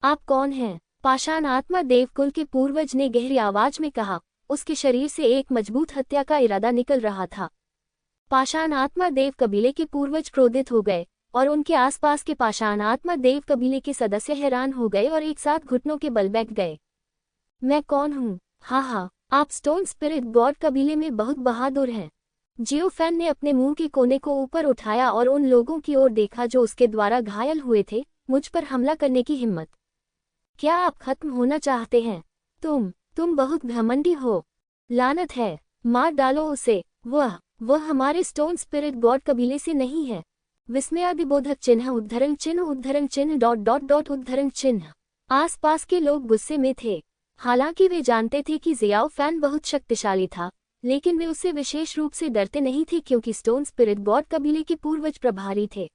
आप कौन हैं? पाषाण आत्मा देवकुल के पूर्वज ने गहरी आवाज में कहा। उसके शरीर से एक मजबूत हत्या का इरादा निकल रहा था। पाषाण आत्मा देव कबीले के पूर्वज क्रोधित हो गए और उनके आसपास के पाषाण आत्मा देव कबीले के सदस्य हैरान हो गए और एक साथ घुटनों के बल बैठ गए। मैं कौन हूँ? हाँ, आप स्टोन स्पिरिट गॉड कबीले में बहुत बहादुर हैं। जियो फैन ने अपने मुंह के कोने को ऊपर उठाया और उन लोगों की ओर देखा जो उसके द्वारा घायल हुए थे। मुझ पर हमला करने की हिम्मत! क्या आप खत्म होना चाहते हैं? तुम बहुत घमंडी हो। लानत है, मार डालो उसे। वह हमारे स्टोन स्पिरिट गॉड कबीले से नहीं है। विस्मयादिबोधक चिन्ह उद्धरण चिन्ह ... उद्धरण चिन्ह। आसपास के लोग गुस्से में थे। हालांकि वे जानते थे कि जियाओ फैन बहुत शक्तिशाली था, लेकिन वे उससे विशेष रूप से डरते नहीं थे क्योंकि स्टोन स्पिरिट गॉड कबीले के पूर्वज प्रभारी थे।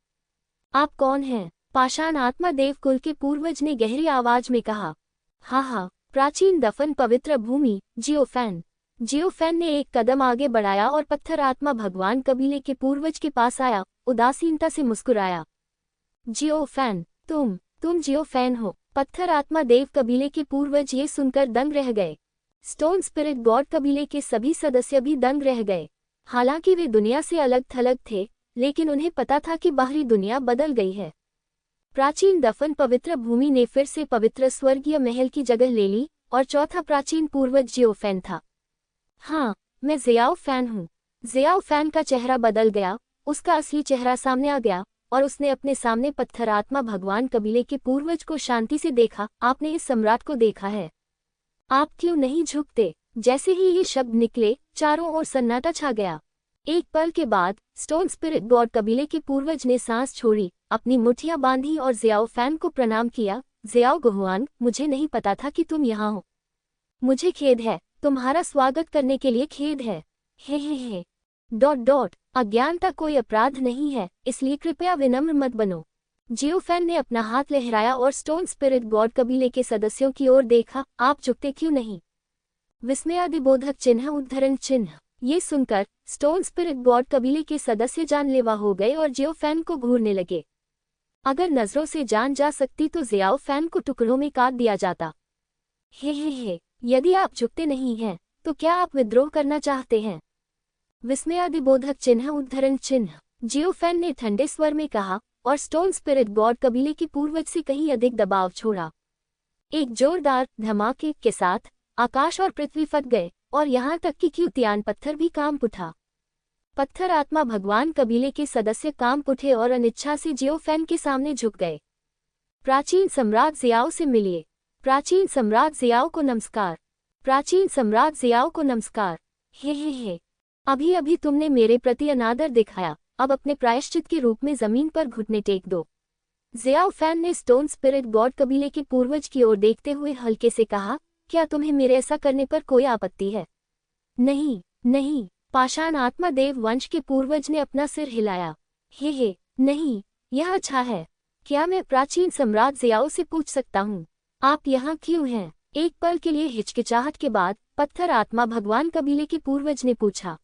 आप कौन हैं? पाषाण आत्मा देव कुल के पूर्वज ने गहरी आवाज में कहा। हाँ, प्राचीन दफन पवित्र भूमि। जियो फैन ने एक कदम आगे बढ़ाया और पत्थर आत्मा भगवान कबीले के पूर्वज के पास आया, उदासीनता से मुस्कुराया। जियो फैन, तुम जियो फैन हो? पत्थर आत्मा देव कबीले के पूर्वज ये सुनकर दंग रह गए। स्टोन स्पिरिट गॉड कबीले के सभी सदस्य भी दंग रह गए। हालांकि वे दुनिया से अलग थलग थे, लेकिन उन्हें पता था कि बाहरी दुनिया बदल गई है। प्राचीन दफन पवित्र भूमि ने फिर से पवित्र स्वर्गीय महल की जगह ले ली और चौथा प्राचीन पूर्वज जियो फैन था। हाँ, मैं जियाओ फैन हूँ। जियाओ फैन का चेहरा बदल गया, उसका असली चेहरा सामने आ गया और उसने अपने सामने पत्थर आत्मा भगवान कबीले के पूर्वज को शांति से देखा। आपने इस सम्राट को देखा है, आप क्यों नहीं झुकते? जैसे ही ये शब्द निकले, चारों ओर सन्नाटा छा गया। एक पल के बाद स्टोन स्पिरिट गॉड कबीले के पूर्वज ने सांस छोड़ी, अपनी मुट्ठियां बांधी और जियाओ फैन को प्रणाम किया। जियाओ गुहुआन, मुझे नहीं पता था कि तुम यहाँ हो। मुझे खेद है, तुम्हारा स्वागत करने के लिए खेद है। हे। अज्ञानता कोई अपराध नहीं है, इसलिए कृपया विनम्र मत बनो। जियो फैन ने अपना हाथ लहराया और स्टोन स्पिरिट गॉड कबीले के सदस्यों की ओर देखा। आप झुकते क्यों नहीं? विस्मयादिबोधक चिन्ह उद्धरण चिन्ह। ये सुनकर स्टोन स्पिरिट गॉड कबीले के सदस्य जानलेवा हो गए और जियो फैन को घूरने लगे। अगर नजरों से जान जा सकती तो जियाओ फैन को टुकड़ों में काट दिया जाता। हे। यदि आप झुकते नहीं हैं, तो क्या आप विद्रोह करना चाहते हैं? विस्मयादिबोधक चिन्ह उद्धरण चिन्ह। जियो फैन ने ठंडे स्वर में कहा और स्टोन स्पिरिट गॉड कबीले के पूर्वज से कहीं अधिक दबाव छोड़ा। एक जोरदार धमाके के साथ आकाश और पृथ्वी फट गए और यहाँ तक कि क्यूतियान पत्थर भी कांप उठा। पत्थर आत्मा भगवान कबीले के सदस्य कांप उठे और अनिच्छा से जियो फैन के सामने झुक गए। प्राचीन सम्राट जियाओ से मिलिए। प्राचीन सम्राट जियाओ को नमस्कार। प्राचीन सम्राट जियाओ को नमस्कार। हे। अभी तुमने मेरे प्रति अनादर दिखाया, अब अपने प्रायश्चित के रूप में जमीन पर घुटने टेक दो। जियाओ फैन ने स्टोन स्पिरिट गॉड कबीले के पूर्वज की ओर देखते हुए हल्के से कहा, क्या तुम्हें मेरे ऐसा करने पर कोई आपत्ति है? नहीं। पाषाण आत्मा देव वंश के पूर्वज ने अपना सिर हिलाया। हे, नहीं, यह अच्छा है। क्या मैं प्राचीन सम्राट जियाओ से पूछ सकता हूँ, आप यहाँ क्यों हैं? एक पल के लिए हिचकिचाहट के बाद पत्थर आत्मा भगवान कबीले के पूर्वज ने पूछा।